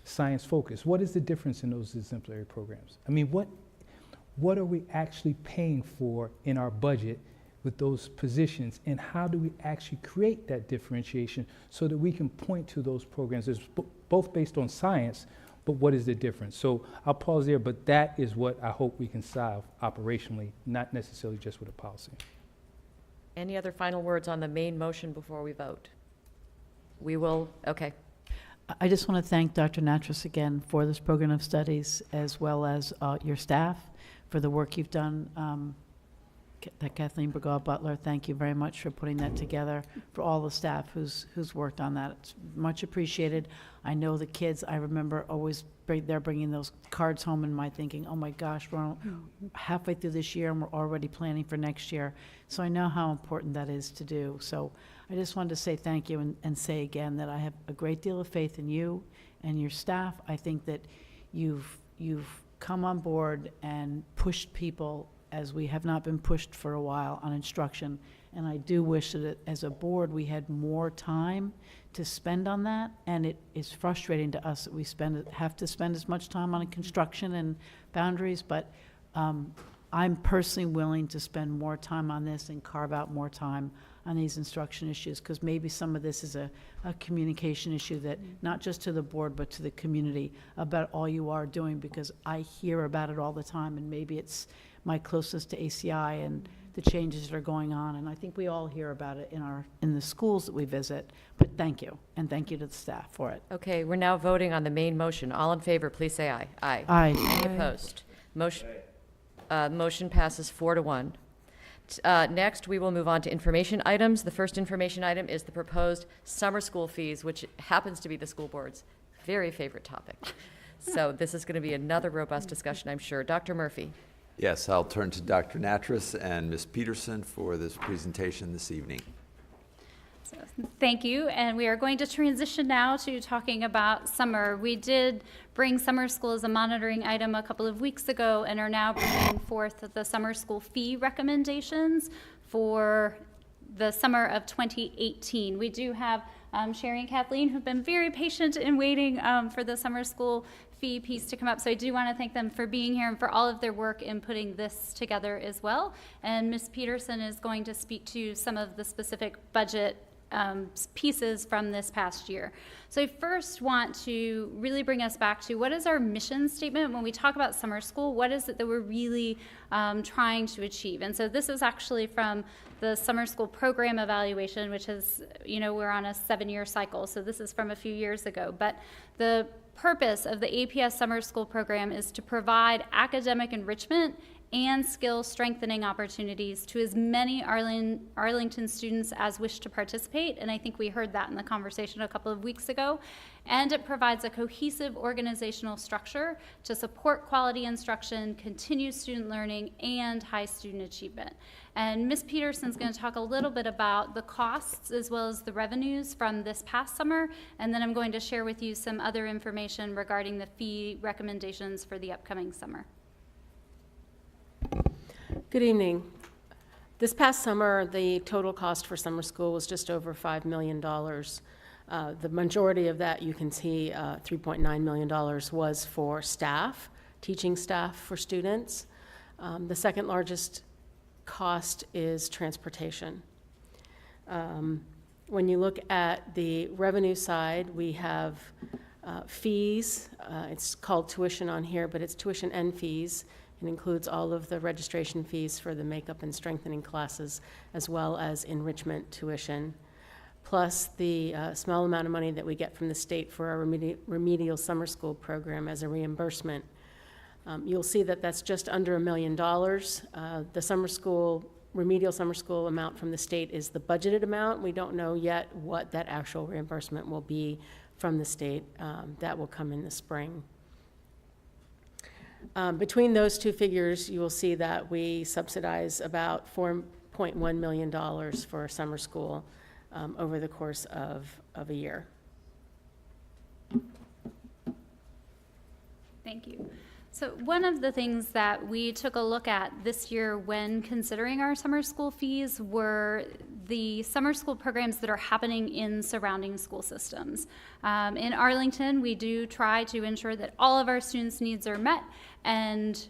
Science Focus, what is the difference in those exemplary programs? I mean, what are we actually paying for in our budget with those positions, and how do we actually create that differentiation so that we can point to those programs as both based on science, but what is the difference? So I'll pause there, but that is what I hope we can solve operationally, not necessarily just with a policy. Any other final words on the main motion before we vote? We will, okay. I just want to thank Dr. Natras again for this program of studies, as well as your staff for the work you've done. that Kathleen Bergaw Butler, thank you very much for putting that together, for all the staff who's worked on that. It's much appreciated. I know the kids, I remember always they're bringing those cards home and my thinking, oh my gosh, we're halfway through this year and we're already planning for next year. So I know how important that is to do. So I just wanted to say thank you and say again that I have a great deal of faith in you and your staff. I think that you've come on board and pushed people as we have not been pushed for a while on instruction. And I do wish that as a board, we had more time to spend on that. And it is frustrating to us that we have to spend as much time on construction and boundaries, but I'm personally willing to spend more time on this and carve out more time on these instruction issues, because maybe some of this is a communication issue that not just to the board, but to the community about all you are doing, because I hear about it all the time, and maybe it's my closest to ACI and the changes that are going on, and I think we all hear about it in the schools that we visit. But thank you, and thank you to the staff for it. Okay, we're now voting on the main motion. All in favor, please say aye. Aye. Aye. Any opposed? Motion passes 4-1. Next, we will move on to information items. The first information item is the proposed summer school fees, which happens to be the school board's very favorite topic. So this is going to be another robust discussion, I'm sure. Dr. Murphy. Yes, I'll turn to Dr. Nattrass and Ms. Peterson for this presentation this evening. So, thank you, and we are going to transition now to talking about summer. We did bring summer school as a monitoring item a couple of weeks ago and are now bringing forth the summer school fee recommendations for the summer of 2018. We do have Sherry and Kathleen, who've been very patient in waiting for the summer school fee piece to come up. So I do want to thank them for being here and for all of their work in putting this together as well. And Ms. Peterson is going to speak to some of the specific budget pieces from this past year. So I first want to really bring us back to what is our mission statement when we talk about summer school. What is it that we're really trying to achieve? And so this is actually from the summer school program evaluation, which is, we're on a 7-year cycle. So this is from a few years ago. But the purpose of the APS summer school program is to provide academic enrichment and skill strengthening opportunities to as many Arlington students as wish to participate. And I think we heard that in the conversation a couple of weeks ago. And it provides a cohesive organizational structure to support quality instruction, continued student learning, and high student achievement. And Ms. Peterson's going to talk a little bit about the costs as well as the revenues from this past summer. And then I'm going to share with you some other information regarding the fee recommendations for the upcoming summer. Good evening. This past summer, the total cost for summer school was just over $5 million. The majority of that, you can see, $3.9 million was for staff, teaching staff for students. The second largest cost is transportation. When you look at the revenue side, we have fees. It's called tuition on here, but it's tuition and fees. It includes all of the registration fees for the makeup and strengthening classes, as well as enrichment tuition, plus the small amount of money that we get from the state for our remedial summer school program as a reimbursement. You'll see that that's just under $1 million. The summer school, remedial summer school amount from the state is the budgeted amount. We don't know yet what that actual reimbursement will be from the state. That will come in the spring. Between those two figures, you will see that we subsidize about $4.1 million for summer school over the course of a year. Thank you. So one of the things that we took a look at this year when considering our summer school fees were the summer school programs that are happening in surrounding school systems. In Arlington, we do try to ensure that all of our students' needs are met and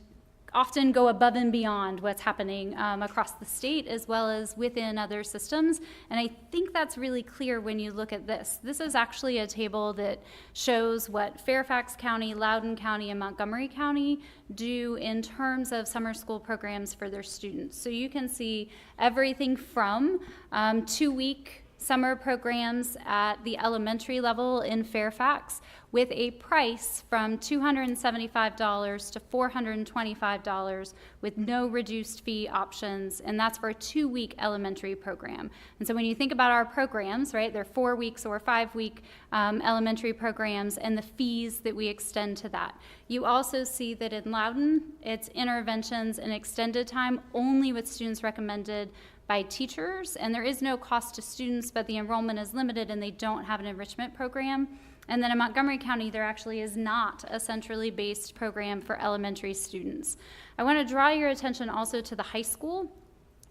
often go above and beyond what's happening across the state as well as within other systems. And I think that's really clear when you look at this. This is actually a table that shows what Fairfax County, Loudoun County, and Montgomery County do in terms of summer school programs for their students. So you can see everything from 2-week summer programs at the elementary level in Fairfax with a price from $275 to $425 with no reduced fee options, and that's for a 2-week elementary program. And so when you think about our programs, right, they're 4 weeks or 5-week elementary programs and the fees that we extend to that. You also see that in Loudoun, it's interventions and extended time only with students recommended by teachers, and there is no cost to students, but the enrollment is limited and they don't have an enrichment program. And then in Montgomery County, there actually is not a centrally based program for elementary students. I want to draw your attention also to the high school.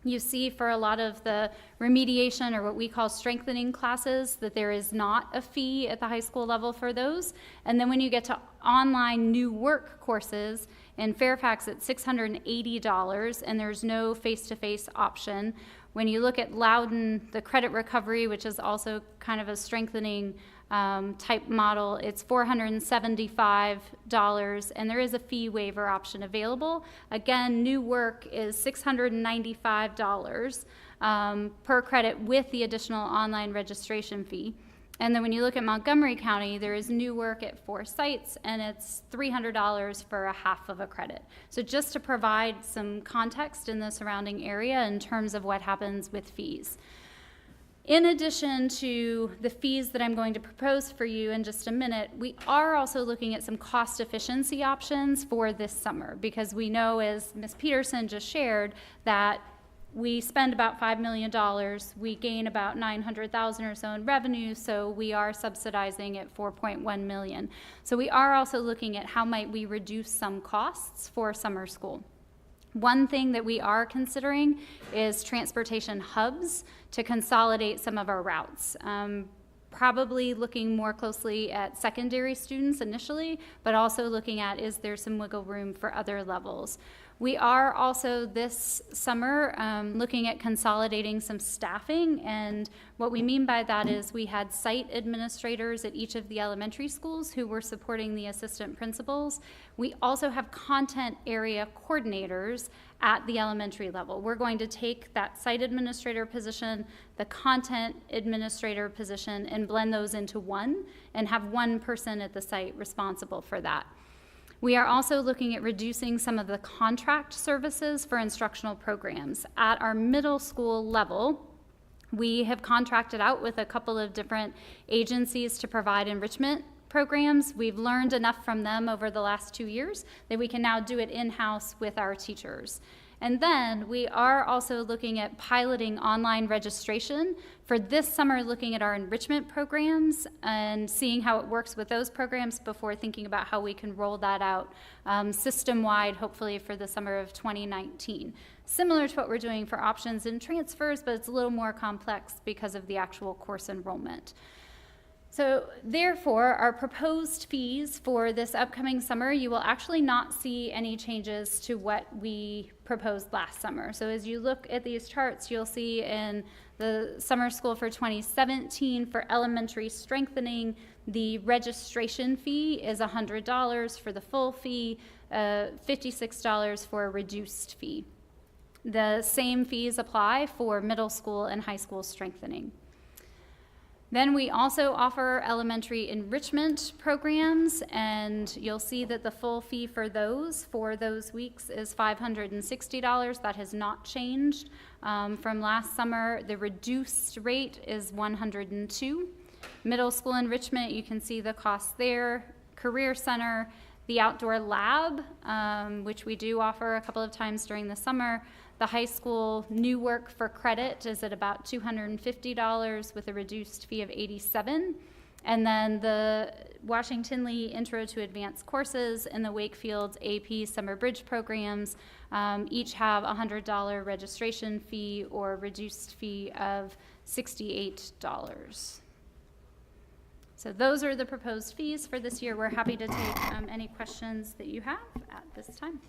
You see for a lot of the remediation or what we call strengthening classes that there is not a fee at the high school level for those. And then when you get to online new work courses, in Fairfax it's $680 and there's no face-to-face option. When you look at Loudoun, the credit recovery, which is also kind of a strengthening type model, it's $475 and there is a fee waiver option available. Again, new work is $695 per credit with the additional online registration fee. And then when you look at Montgomery County, there is new work at 4 sites and it's $300 for a half of a credit. So just to provide some context in the surrounding area in terms of what happens with fees. In addition to the fees that I'm going to propose for you in just a minute, we are also looking at some cost efficiency options for this summer, because we know, as Ms. Peterson just shared, that we spend about $5 million, we gain about $900,000 or so in revenue, so we are subsidizing at $4.1 million. So we are also looking at how might we reduce some costs for summer school. One thing that we are considering is transportation hubs to consolidate some of our routes. Probably looking more closely at secondary students initially, but also looking at, is there some wiggle room for other levels? We are also this summer looking at consolidating some staffing, and what we mean by that is we had site administrators at each of the elementary schools who were supporting the assistant principals. We also have content area coordinators at the elementary level. We're going to take that site administrator position, the content administrator position, and blend those into one and have one person at the site responsible for that. We are also looking at reducing some of the contract services for instructional programs. At our middle school level, we have contracted out with a couple of different agencies to provide enrichment programs. We've learned enough from them over the last 2 years that we can now do it in-house with our teachers. And then we are also looking at piloting online registration for this summer, looking at our enrichment programs and seeing how it works with those programs before thinking about how we can roll that out system-wide, hopefully for the summer of 2019. Similar to what we're doing for options and transfers, but it's a little more complex because of the actual course enrollment. So therefore, our proposed fees for this upcoming summer, you will actually not see any changes to what we proposed last summer. So as you look at these charts, you'll see in the summer school for 2017 for elementary strengthening, the registration fee is $100 for the full fee, $56 for a reduced fee. The same fees apply for middle school and high school strengthening. Then we also offer elementary enrichment programs, and you'll see that the full fee for those weeks is $560. That has not changed from last summer. The reduced rate is $102. Middle school enrichment, you can see the costs there. Career Center, the outdoor lab, which we do offer a couple of times during the summer. The high school new work for credit is at about $250 with a reduced fee of $87. And then the Washington Lee Intro to Advanced courses and the Wakefield AP Summer Bridge programs each have a $100 registration fee or reduced fee of $68. So those are the proposed fees for this year. We're happy to take any questions that you have at this time.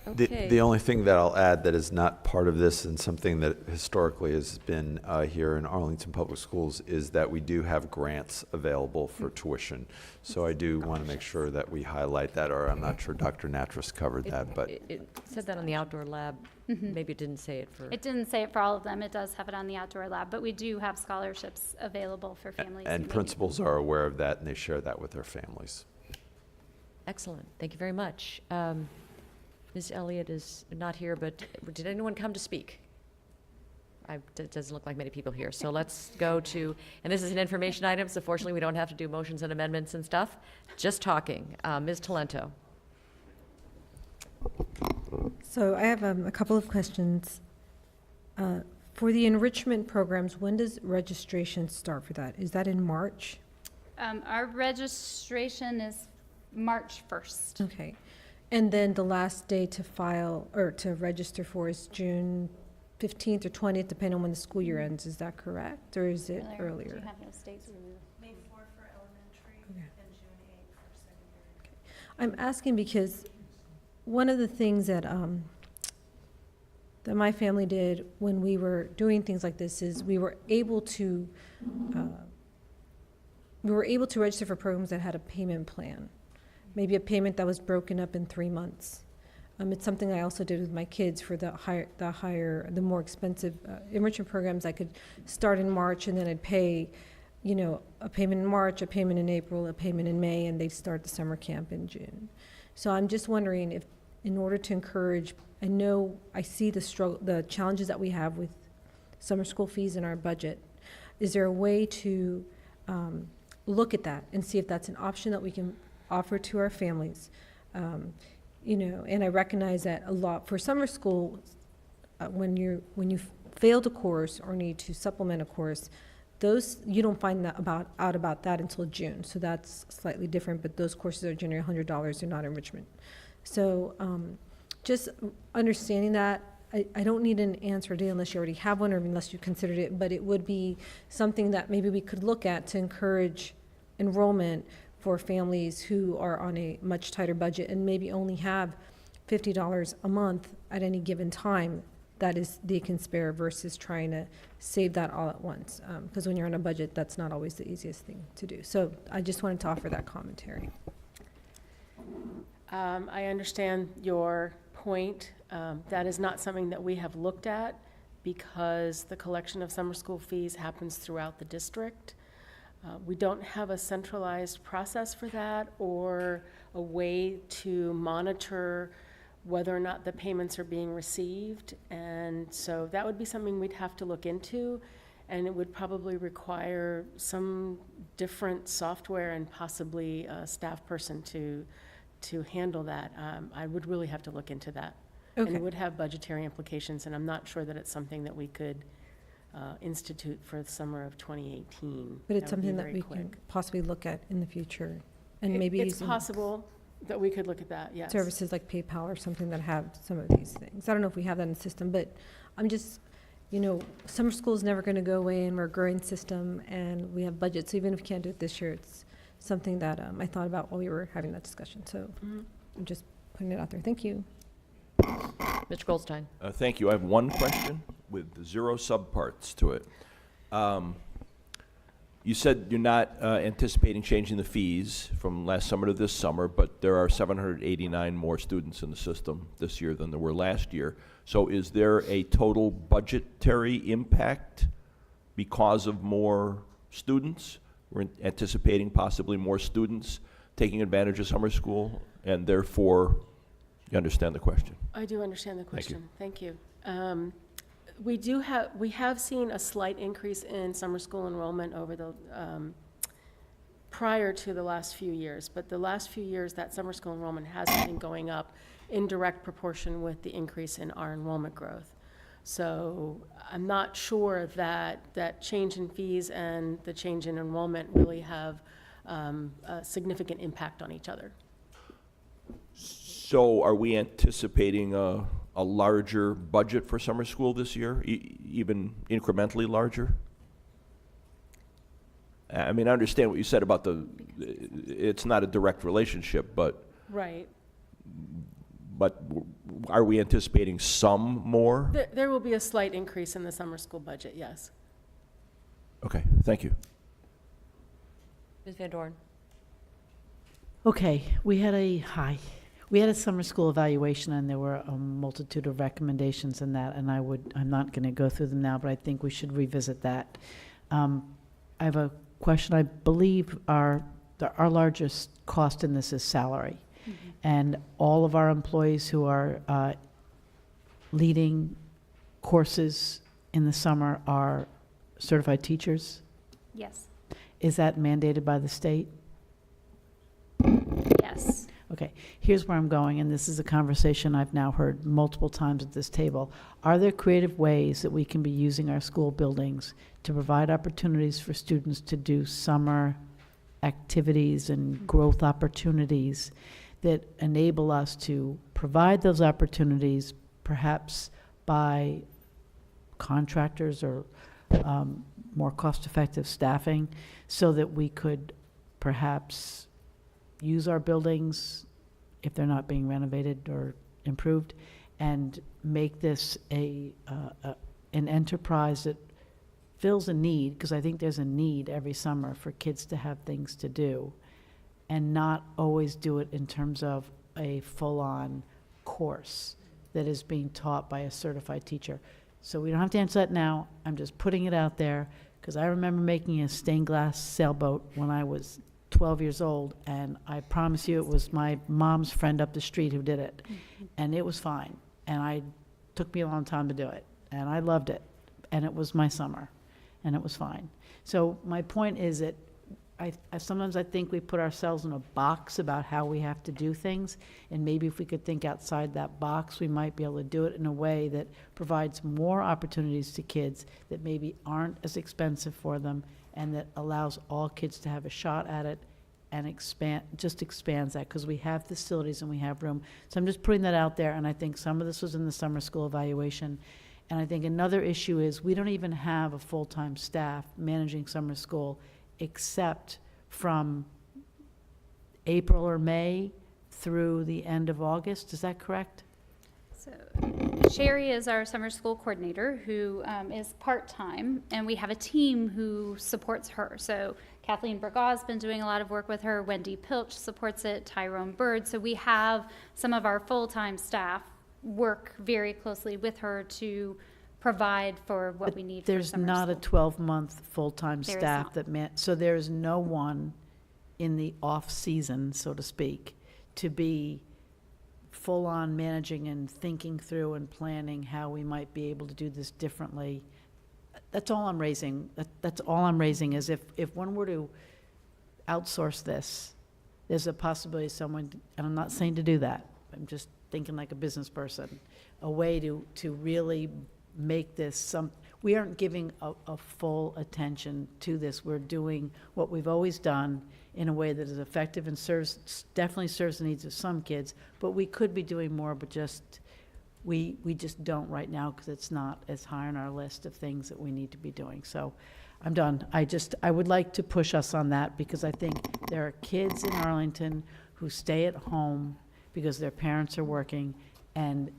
Okay. The only thing that I'll add that is not part of this and something that historically has been here in Arlington Public Schools is that we do have grants available for tuition. So I do want to make sure that we highlight that, or I'm not sure Dr. Natras covered that, but It said that on the outdoor lab. Maybe it didn't say it for. It didn't say it for all of them. It does have it on the outdoor lab, but we do have scholarships available for families. who and may need principals are aware of that and they share that with their families. Excellent. Thank you very much. Ms. Elliott is not here, but did anyone come to speak? It doesn't look like many people here. So let's go to, and this is an information item, so fortunately we don't have to do motions and amendments and stuff. Just talking. Ms. Talento. So I have a couple of questions. For the enrichment programs, when does registration start for that? Is that in March? Our registration is March 1st. Okay. And then the last day to file, or to register for is June 15th or 20th, depending on when the school year ends. Is that correct? Or is it Do earlier? you have those dates? May 4 for elementary Okay. and June 8 for secondary. I'm asking because one of the things that my family did when we were doing things like this is we were able to register for programs that had a payment plan, maybe a payment that was broken up in 3 months. It's something I also did with my kids for the more expensive enrichment programs. I could start in March and then I'd pay, a payment in March, a payment in April, a payment in May, and they'd start the summer camp in June. So I'm just wondering if, in order to encourage, I know I see the challenges that we have with summer school fees in our budget. Is there a way to look at that and see if that's an option that we can offer to our families? And I recognize that a lot for summer school, when you failed a course or need to supplement a course, those you don't find out about that until June. So that's slightly different. But those courses are generally $100. They're not enrichment. So just understanding that, I don't need an answer today unless you already have one or unless you considered it. But it would be something that maybe we could look at to encourage enrollment for families who are on a much tighter budget and maybe only have $50 a month at any given time that is they can spare versus trying to save that all at once. Because when you're on a budget, that's not always the easiest thing to do. So I just wanted to offer that commentary. I understand your point. That is not something that we have looked at because the collection of summer school fees happens throughout the district. We don't have a centralized process for that or a way to monitor whether or not the payments are being received. And so that would be something we'd have to look into, and it would probably require some different software and possibly a staff person to handle that. I would really have to look into that. And Okay. it would have budgetary implications, and I'm not sure that it's something that we could institute for the summer of 2018. But it's That would be something that very we quick. can possibly look at in the future and It- maybe It's using possible that we could look at that, yes. services like PayPal or something that have some of these things. I don't know if we have that in the system, but I'm just, summer school is never going to go away and we're a growing system and we have budgets. So even if we can't do it this year, it's something that I thought about while we were having that discussion. So Mhm. I'm just putting it out there. Thank you. Mr. Goldstein. Thank you. I have one question with 0 subparts to it. You said you're not anticipating changing the fees from last summer to this summer, but there are 789 more students in the system this year than there were last year. So is there a total budgetary impact because of more students? We're anticipating possibly more students taking advantage of summer school, and therefore, you understand the question? I do understand the Thank you. question. Thank you. We have seen a slight increase in summer school enrollment over the, prior to the last few years. But the last few years, that summer school enrollment has been going up in direct proportion with the increase in our enrollment growth. So I'm not sure that change in fees and the change in enrollment really have a significant impact on each other. So are we anticipating a larger budget for summer school this year, even incrementally larger? I mean, I understand what you said about it's not a direct relationship, but Right. are we anticipating some more? There will be a slight increase in the summer school budget, yes. Okay, thank you. Ms. Van Dorn? Okay, we had a summer school evaluation, and there were a multitude of recommendations in that, and I'm not going to go through them now, but I think we should revisit that. I have a question. I believe our largest cost in this is salary. And all of our employees who are leading courses in the summer are certified teachers. Yes. Is that mandated by the state? Yes. Okay, here's where I'm going, and this is a conversation I've now heard multiple times at this table. Are there creative ways that we can be using our school buildings to provide opportunities for students to do summer activities and growth opportunities that enable us to provide those opportunities, perhaps by contractors or more cost-effective staffing, so that we could perhaps use our buildings, if they're not being renovated or improved, and make this an enterprise that fills a need, because I think there's a need every summer for kids to have things to do, and not always do it in terms of a full-on course that is being taught by a certified teacher. So we don't have to answer that now. I'm just putting it out there, because I remember making a stained glass sailboat when I was 12 years old, and I promise you it was my mom's friend up the street who did it. And it was fine. And it took me a long time to do it. And I loved it. And it was my summer. And it was fine. So my point is that sometimes I think we put ourselves in a box about how we have to do things, and maybe if we could think outside that box, we might be able to do it in a way that provides more opportunities to kids that maybe aren't as expensive for them, and that allows all kids to have a shot at it, and expands that, because we have facilities and we have room. So I'm just putting that out there, and I think some of this was in the summer school evaluation. And I think another issue is we don't even have a full-time staff managing summer school, except from April or May through the end of August. Is that correct? So Sherry is our summer school coordinator who is part-time, and we have a team who supports her. So Kathleen Bergaw has been doing a lot of work with her. Wendy Pilch supports it, Tyrone Bird. So we have some of our full-time staff work very closely with her to provide for what we need for There's summer not a school. 12-month full-time There is staff not. so there's no one in the off-season, so to speak, to be full-on managing and thinking through and planning how we might be able to do this differently. That's all I'm raising. That's all I'm raising is if one were to outsource this, there's a possibility someone, and I'm not saying to do that, I'm just thinking like a business person, a way to really make this we aren't giving a full attention to this. We're doing what we've always done in a way that is effective and definitely serves the needs of some kids, but we could be doing more, but we just don't right now, because it's not as high on our list of things that we need to be doing. So I'm done. I would like to push us on that, because I think there are kids in Arlington who stay at home because their parents are working, and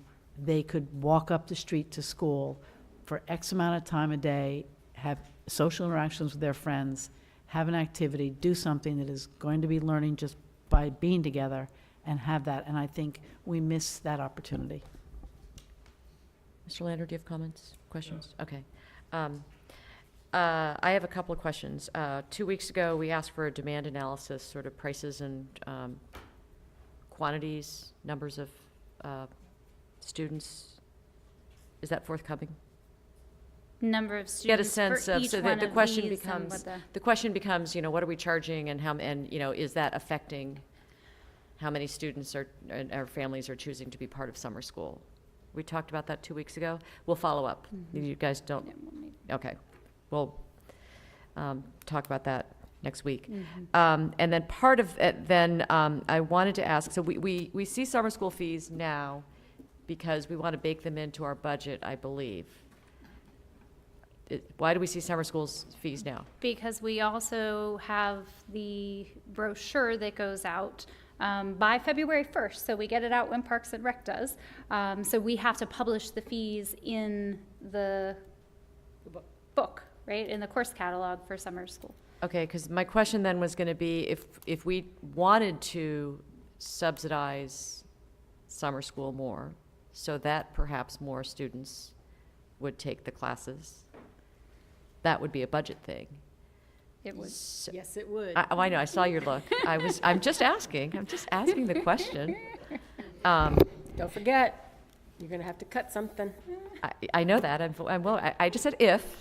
they could walk up the street to school for X amount of time a day, have social interactions with their friends, have an activity, do something that is going to be learning just by being together, and have that. And I think we miss that opportunity. Mr. Lander, do you have comments, questions? Okay. I have a couple of questions. 2 weeks ago, we asked for a demand analysis, sort of prices and quantities, numbers of students. Is that forthcoming? Number of Get a students sense for of, each so one the of question these and becomes, what the question becomes, what are we charging, and is that affecting how many students or families are choosing to be part of summer school? We talked about that 2 weeks ago. We'll follow up. You guys don't, Yeah, we'll need- okay. We'll talk about that next week. And then part of it, then I wanted to ask, so we see summer school fees now because we want to bake them into our budget, I believe. Why do we see summer school's fees now? Because we also have the brochure that goes out by February 1st. So we get it out when Parks and Rec does. So we have to publish the fees in the book, right, in the course catalog for summer school. Okay, because my question then was going to be, if we wanted to subsidize summer school more, so that perhaps more students would take the classes, that would be a budget thing. It would. Yes, it would. Oh, I know, I saw your look. I'm just asking the question. Don't forget, you're going to have to cut something. I know that, I just said if,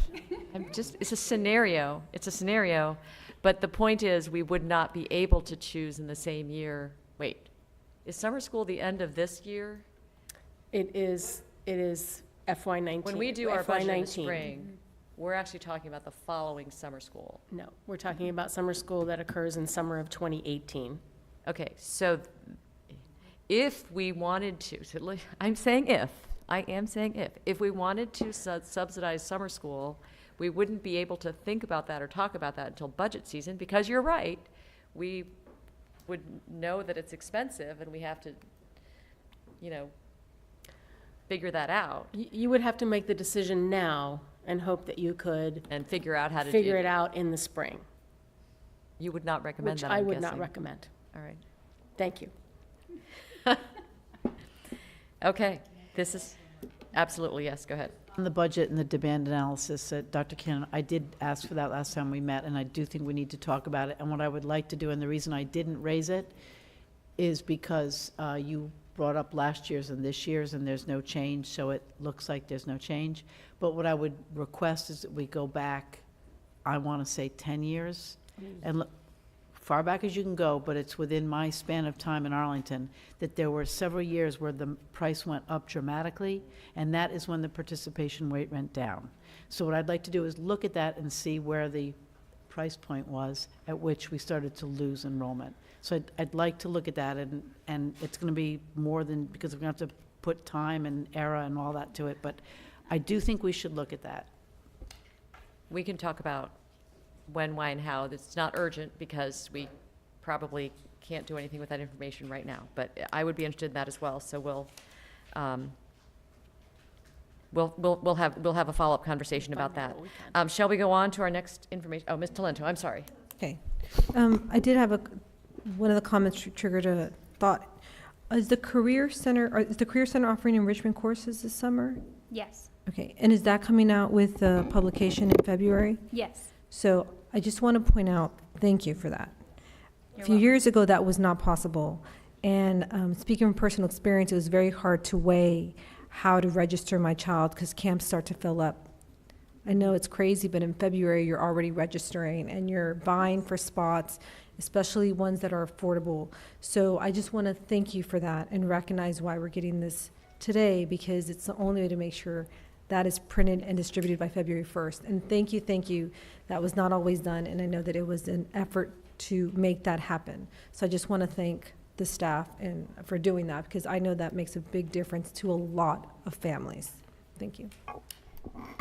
it's a scenario, but the point is, we would not be able to choose in the same year. Wait, is summer school the end of this year? It is FY19. When we do our budget in the FY19. spring, we're actually talking about the following summer school. No, we're talking about summer school that occurs in summer of 2018. Okay, so if we wanted to, I'm saying if, I am saying if we wanted to subsidize summer school, we wouldn't be able to think about that or talk about that until budget season, because you're right, we would know that it's expensive and we have to, figure that out You would have to make the decision now and hope that you could and figure out how to figure it out in the spring, You would not recommend which that, I I'm would not guessing. recommend. All right. Thank you. Okay, this is, absolutely, yes, go ahead. On the budget and the demand analysis, Dr. Cannon, I did ask for that last time we met, and I do think we need to talk about it. And what I would like to do, and the reason I didn't raise it, is because you brought up last year's and this year's, and there's no change, so it looks like there's no change. But what I would request is that we go back, I want to say 10 years, and look, far back as you can go, but it's within my span of time in Arlington, that there were several years where the price went up dramatically, and that is when the participation rate went down. So what I'd like to do is look at that and see where the price point was at which we started to lose enrollment. So I'd like to look at that, and it's going to be more than, because we're going to have to put time and era and all that to it, but I do think we should look at that. We can talk about when, why, and how. It's not urgent because we probably can't do anything with that information right now, but I would be interested in that as well, so we'll have a follow-up conversation about that. Shall we go on to our next information? Oh, Ms. Talento, I'm sorry. Okay. I did have one of the comments triggered a thought. Is the Career Center offering enrichment courses this summer? Yes. Okay, and is that coming out with the publication in February? Yes. So I just want to point out, thank you for that. A few years ago, that was not possible. And speaking from personal experience, it was very hard to weigh how to register my child because camps start to fill up. I know it's crazy, but in February, you're already registering and you're vying for spots, especially ones that are affordable. So I just want to thank you for that and recognize why we're getting this today, because it's the only way to make sure that is printed and distributed by February 1st. And thank you. That was not always done, and I know that it was an effort to make that happen. So I just want to thank the staff and for doing that, because I know that makes a big difference to a lot of families. Thank you.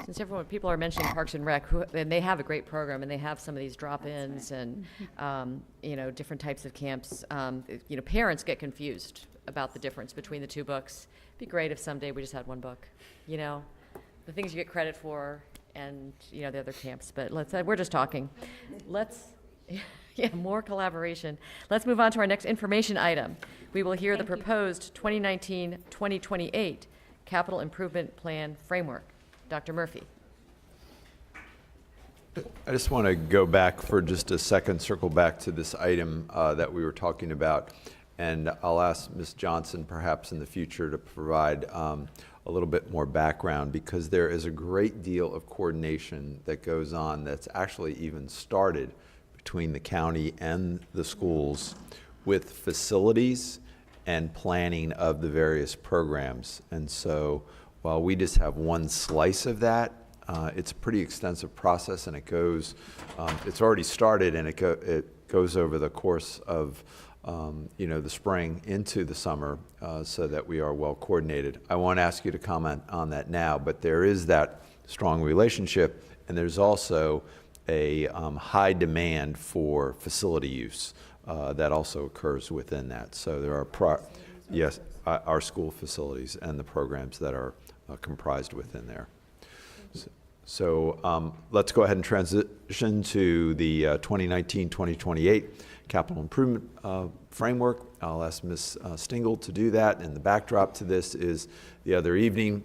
Since people are mentioning Parks and Rec, and they have a great program, and they have some of these drop-ins and, different types of camps, parents get confused about the difference between the two books. It'd be great if someday we just had one book, the things you get credit for and, the other camps, but we're just talking. More collaboration. Let's move on to our next information item. We will hear the proposed 2019-2028 Capital Improvement Plan Framework. Dr. Murphy. I just want to go back for just a second, circle back to this item that we were talking about, and I'll ask Ms. Johnson perhaps in the future to provide a little bit more background, because there is a great deal of coordination that goes on that's actually even started between the county and the schools with facilities and planning of the various programs. And so while we just have one slice of that, it's a pretty extensive process, and it goes, it's already started, and it goes over the course of the spring into the summer, so that we are well coordinated. I won't ask you to comment on that now, but there is that strong relationship, and there's also a high demand for facility use that also occurs within that. So there are, yes, our school facilities and the programs that are comprised within there. So let's go ahead and transition to the 2019-2028 capital improvement framework. I'll ask Ms. Stingle to do that. And the backdrop to this is the other evening,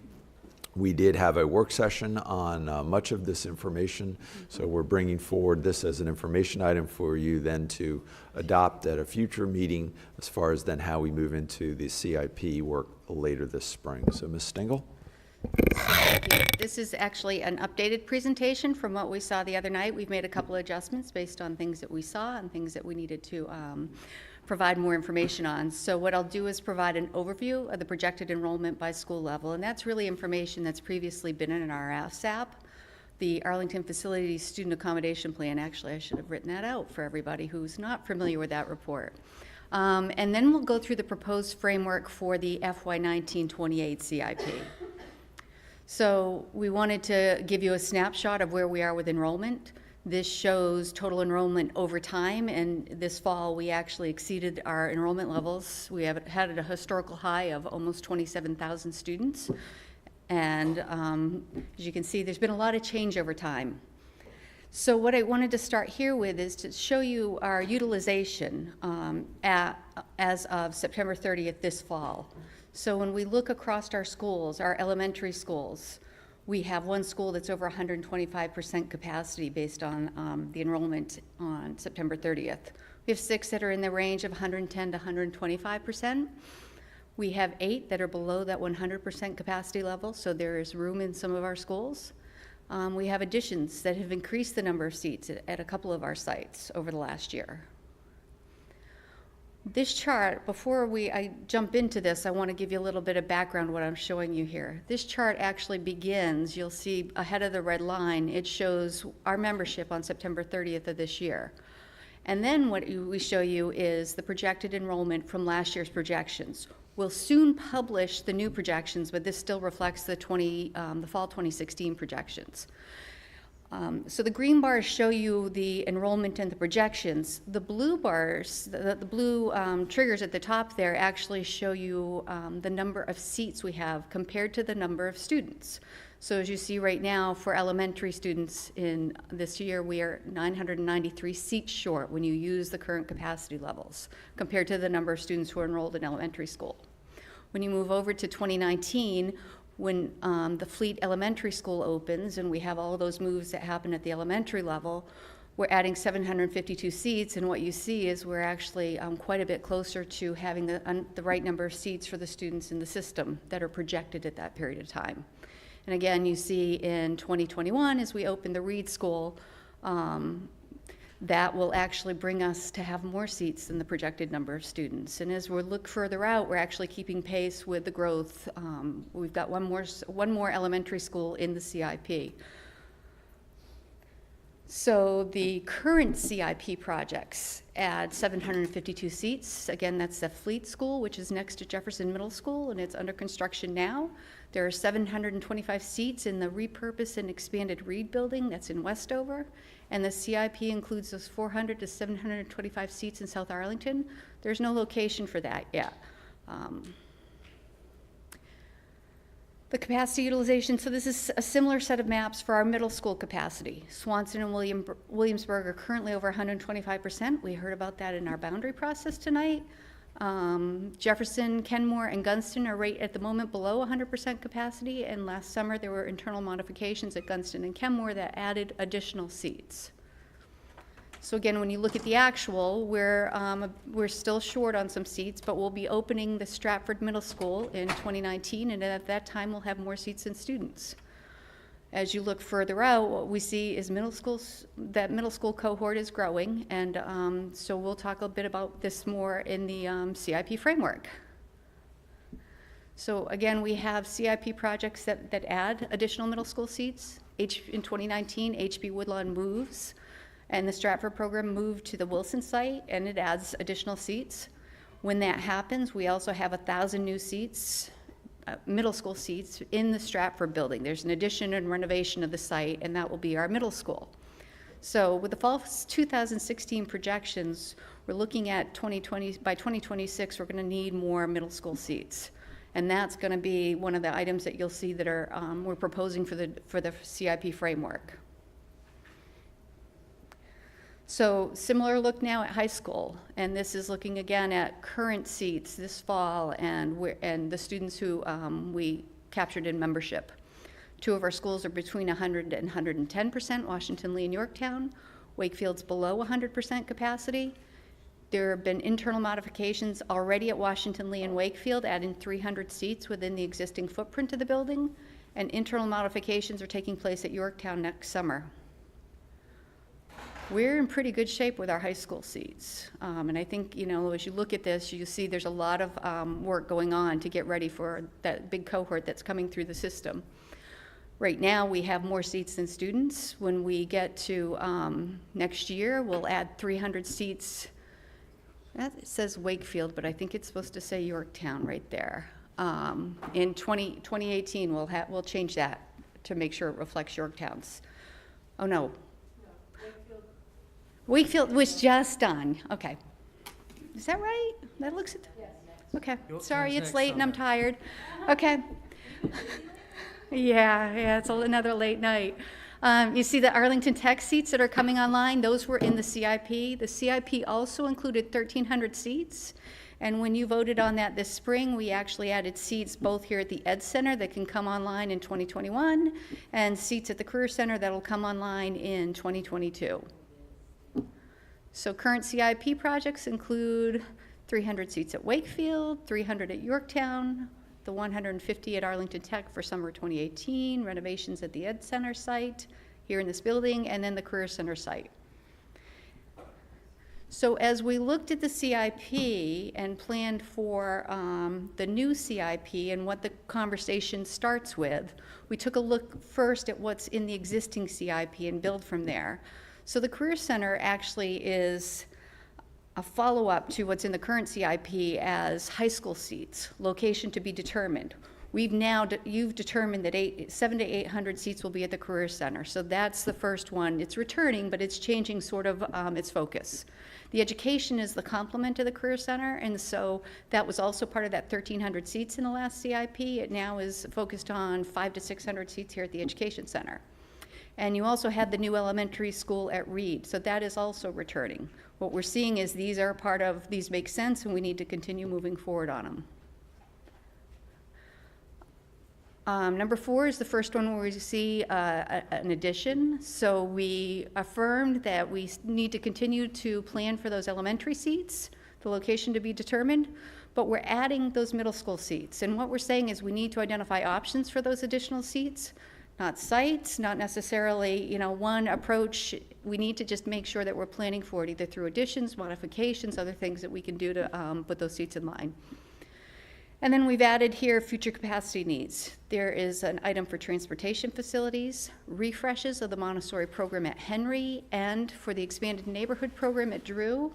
we did have a work session on much of this information. So we're bringing forward this as an information item for you then to adopt at a future meeting as far as then how we move into the CIP work later this spring. So Ms. Stingle? This is actually an updated presentation from what we saw the other night. We've made a couple of adjustments based on things that we saw and things that we needed to provide more information on. So what I'll do is provide an overview of the projected enrollment by school level, and that's really information that's previously been in our ASAP, the Arlington Facilities Student Accommodation Plan. Actually, I should have written that out for everybody who's not familiar with that report. And then we'll go through the proposed framework for the FY19-28 CIP. So we wanted to give you a snapshot of where we are with enrollment. This shows total enrollment over time, and this fall we actually exceeded our enrollment levels. We have had a historical high of almost 27,000 students. And as you can see, there's been a lot of change over time. So what I wanted to start here with is to show you our utilization as of September 30th this fall. So when we look across our schools, our elementary schools, we have one school that's over 125% capacity based on the enrollment on September 30th. We have 6 that are in the range of 110 to 125%. We have 8 that are below that 100% capacity level, so there is room in some of our schools. We have additions that have increased the number of seats at a couple of our sites over the last year. This chart, before I jump into this, I want to give you a little bit of background what I'm showing you here. This chart actually begins, you'll see ahead of the red line, it shows our membership on September 30th of this year. And then what we show you is the projected enrollment from last year's projections. We'll soon publish the new projections, but this still reflects the fall 2016 projections. So the green bars show you the enrollment and the projections. The blue bars, the blue triggers at the top there actually show you the number of seats we have compared to the number of students. So as you see right now, for elementary students in this year, we are 993 seats short when you use the current capacity levels compared to the number of students who are enrolled in elementary school. When you move over to 2019, when the Fleet Elementary School opens and we have all those moves that happen at the elementary level, we're adding 752 seats, and what you see is we're actually quite a bit closer to having the right number of seats for the students in the system that are projected at that period of time. And again, you see in 2021, as we open the Reed School, that will actually bring us to have more seats than the projected number of students. And as we look further out, we're actually keeping pace with the growth. We've got one more elementary school in the CIP. So the current CIP projects add 752 seats. Again, that's the Fleet School, which is next to Jefferson Middle School, and it's under construction now. There are 725 seats in the repurposed and expanded Reed building that's in Westover. And the CIP includes those 400 to 725 seats in South Arlington. There's no location for that yet. The capacity utilization, so this is a similar set of maps for our middle school capacity. Swanson and Williamsburg are currently over 125%. We heard about that in our boundary process tonight. Jefferson, Kenmore, and Gunston are right at the moment below 100% capacity, and last summer there were internal modifications at Gunston and Kenmore that added additional seats. So again, when you look at the actual, we're still short on some seats, but we'll be opening the Stratford Middle School in 2019, and at that time we'll have more seats than students. As you look further out, what we see is that middle school cohort is growing, and so we'll talk a bit about this more in the CIP framework. So again, we have CIP projects that add additional middle school seats. In 2019, HB Woodlawn moves, and the Stratford program moved to the Wilson site, and it adds additional seats. When that happens, we also have 1,000 new seats, middle school seats in the Stratford building. There's an addition and renovation of the site, and that will be our middle school. So with the fall 2016 projections, we're we're looking at 2020, by 2026, we're going to need more middle school seats. And that's going to be one of the items that you'll see that are, we're proposing for the CIP framework. So similar look now at high school, and this is looking again at current seats this fall and the students who we captured in membership. 2 of our schools are between 100 and 110%, Washington Lee and Yorktown. Wakefield's below 100% capacity. There have been internal modifications already at Washington Lee and Wakefield, adding 300 seats within the existing footprint of the building, and internal modifications are taking place at Yorktown next summer. We're in pretty good shape with our high school seats. And I think, you know, as you look at this, you see there's a lot of work going on to get ready for that big cohort that's coming through the system. Right now, we have more seats than students. When we get to next year, we'll add 300 seats. That says Wakefield, but I think it's supposed to say Yorktown right there. In 2018, we'll change that to make sure it reflects Yorktown's. Oh, no. Wakefield was just done. Okay. Is that right? That looks at. Yes. Okay. Sorry, it's late and I'm tired. Okay. Yeah, it's another late night. You see the Arlington Tech seats that are coming online, those were in the CIP. The CIP also included 1,300 seats. And when you voted on that this spring, we actually added seats both here at the Ed Center that can come online in 2021 and seats at the Career Center that will come online in 2022. So current CIP projects include 300 seats at Wakefield, 300 at Yorktown, the 150 at Arlington Tech for summer 2018, renovations at the Ed Center site here in this building, and then the Career Center site. So as we looked at the CIP and planned for the new CIP and what the conversation starts with, we took a look first at what's in the existing CIP and build from there. So the Career Center actually is a follow-up to what's in the current CIP as high school seats, location to be determined. You've determined that 700 to 800 seats will be at the Career Center. So that's the first one. It's returning, but it's changing sort of its focus. The education is the complement to the Career Center, and so that was also part of that 1,300 seats in the last CIP. It now is focused on 500 to 600 seats here at the Education Center. And you also had the new elementary school at Reed, so that is also returning. What we're seeing is these are part of, these make sense, and we need to continue moving forward on them. Number 4 is the first one where we see an addition. So we affirmed that we need to continue to plan for those elementary seats, the location to be determined, but we're adding those middle school seats. And what we're saying is we need to identify options for those additional seats, not sites, not necessarily, one approach. We need to just make sure that we're planning for it, either through additions, modifications, other things that we can do to put those seats in line. And then we've added here future capacity needs. There is an item for transportation facilities, refreshes of the Montessori program at Henry, and for the expanded neighborhood program at Drew,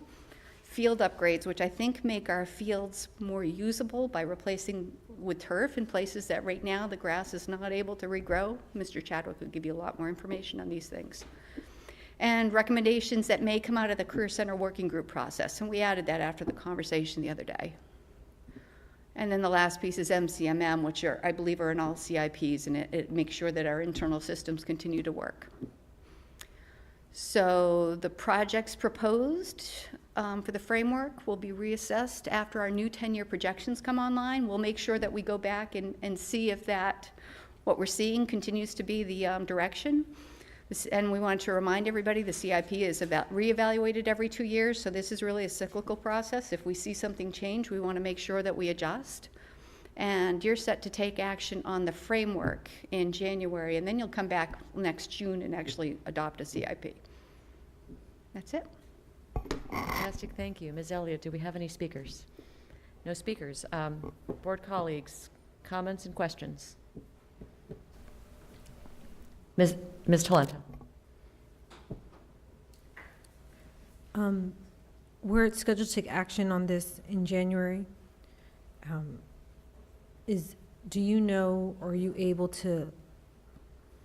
field upgrades, which I think make our fields more usable by replacing with turf in places that right now the grass is not able to regrow. Mr. Chadwick would give you a lot more information on these things. And recommendations that may come out of the Career Center working group process, and we added that after the conversation the other day. And then the last piece is MCMM, which I believe are in all CIPs, and it makes sure that our internal systems continue to work. So the projects proposed for the framework will be reassessed after our new 10-year projections come online. We'll make sure that we go back and see if what we're seeing continues to be the direction. And we wanted to remind everybody the CIP is reevaluated every 2 years, so this is really a cyclical process. If we see something change, we want to make sure that we adjust. And you're set to take action on the framework in January, and then you'll come back next June and actually adopt a CIP. That's it. Fantastic, thank you. Ms. Elliott, do we have any speakers? No speakers. Board colleagues, comments and questions? Ms. Talento. We're scheduled to take action on this in January. Do you know, or are you able to,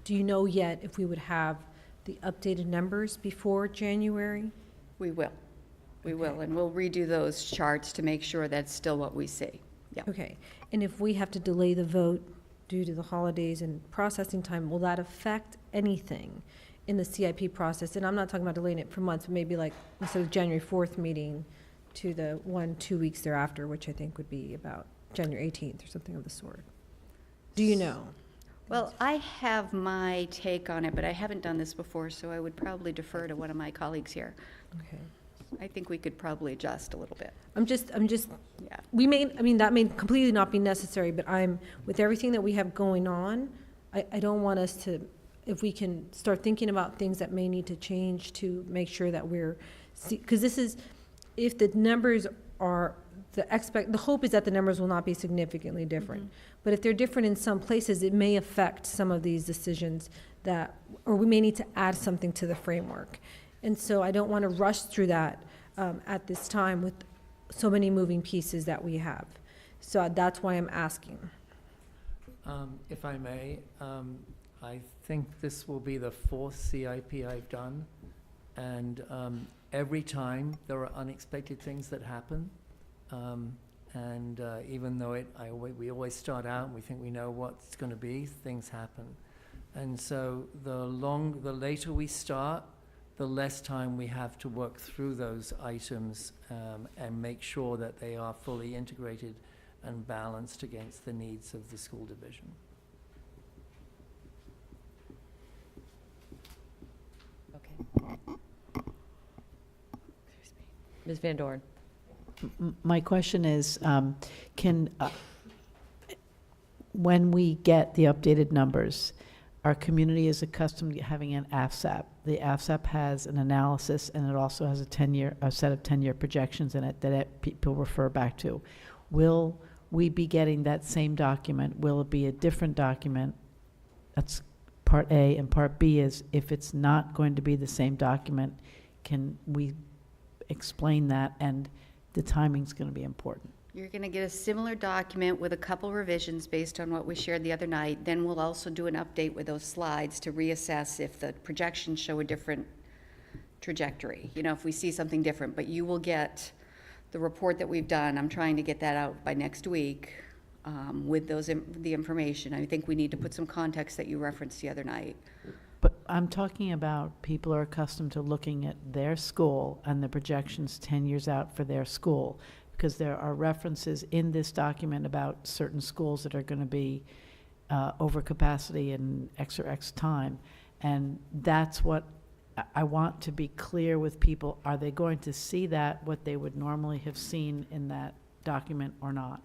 do you know yet if we would have the updated numbers before January? We will. We will, and we'll redo those charts to make sure that's still what we see. Yeah. Okay, and if we have to delay the vote due to the holidays and processing time, will that affect anything in the CIP process? And I'm not talking about delaying it for months, but maybe like instead of January 4th meeting to the 2 weeks thereafter, which I think would be about January 18th or something of the sort. Do you know? Well, I have my take on it, but I haven't done this before, so I would probably defer to one of my colleagues here. Okay. I think we could probably adjust a little bit. I'm just, Yeah. that may completely not be necessary, but with everything that we have going on, I don't want us to, if we can start thinking about things that may need to change to make sure that because this is, if the numbers are, the hope is that the numbers will not be significantly different. But if they're different in some places, it may affect some of these decisions or we may need to add something to the framework. And so I don't want to rush through that at this time with so many moving pieces that we have. So that's why I'm asking. If I may, I think this will be the 4th CIP I've done. And every time there are unexpected things that happen. Even though we always start out and we think we know what's going to be, things happen. And so the later we start, the less time we have to work through those items and make sure that they are fully integrated and balanced against the needs of the school division. Okay. Ms. Van Doren. My question is, when we get the updated numbers, our community is accustomed to having an AFSAP. The AFSAP has an analysis, and it also has a set of 10-year projections in it that people refer back to. Will we be getting that same document? Will it be a different document? That's part A. And part B is, if it's not going to be the same document, can we explain that? And the timing's going to be important. You're going to get a similar document with a couple revisions based on what we shared the other night. Then we'll also do an update with those slides to reassess if the projections show a different trajectory, if we see something different. But you will get the report that we've done. I'm trying to get that out by next week with the information. I think we need to put some context that you referenced the other night. But I'm talking about people are accustomed to looking at their school and the projections 10 years out for their school, because there are references in this document about certain schools that are going to be over capacity in X or X time. And that's what I want to be clear with people. Are they going to see that, what they would normally have seen in that document, or not?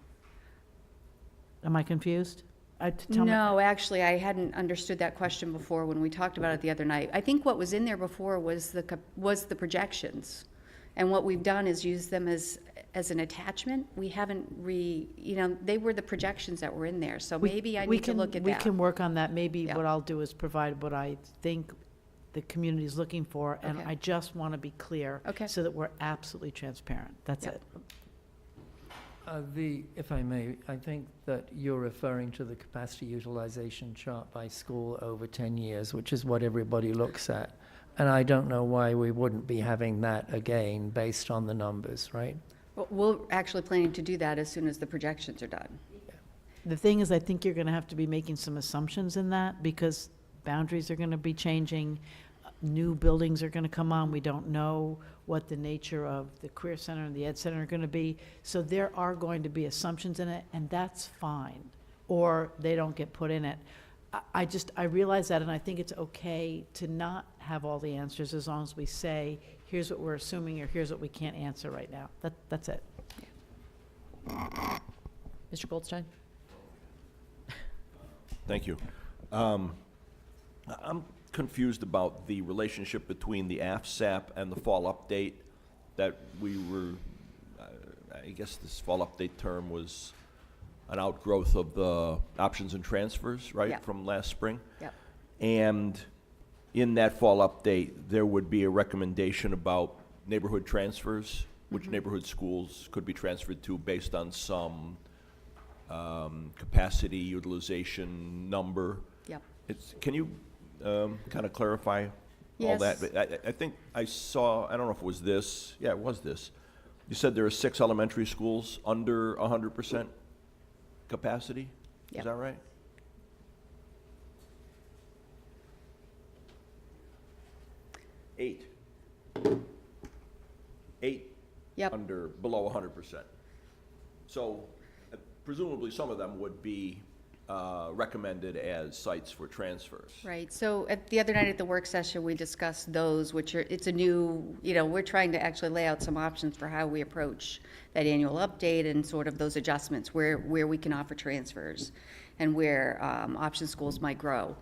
Am I confused? No, actually, I hadn't understood that question before when we talked about it the other night. I think what was in there before was the projections. And what we've done is use them as an attachment. We haven't they were the projections that were in there. So maybe I need to look at that. We can work on that. Maybe Yeah. what I'll do is provide what I think the community is looking for, and Okay. I just want to be clear Okay. so that we're absolutely transparent. That's Yep. it. If I may, I think that you're referring to the capacity utilization chart by school over 10 years, which is what everybody looks at. And I don't know why we wouldn't be having that again based on the numbers, right? Well, we're actually planning to do that as soon as the projections are done. The thing is, I think you're going to have to be making some assumptions in that, because boundaries are going to be changing. New buildings are going to come on. We don't know what the nature of the Career Center and the Ed Center are going to be. So there are going to be assumptions in it, and that's fine. Or they don't get put in it. I realize that, and I think it's okay to not have all the answers as long as we say, here's what we're assuming, or here's what we can't answer right now. That's it. Mr. Goldstein? Thank you. I'm confused about the relationship between the AFSAP and the fall update that we were, I guess this fall update term was an outgrowth of the options and transfers, right, Yeah. from last spring? Yep. And in that fall update, there would be a recommendation about neighborhood transfers, which neighborhood schools could be transferred to based on some capacity utilization number. Yep. Can you kind of clarify all that. Yes. But I think I saw, I don't know if it was this, yeah, it was this. You said there are 6 elementary schools under 100% capacity? Yep. Is that right? Eight. Yep. Under, below 100%. So presumably some of them would be recommended as sites for transfers. Right, so the other night at the work session, we discussed those, which are, it's a new, we're trying to actually lay out some options for how we approach that annual update and sort of those adjustments, where we can offer transfers and where option schools might grow.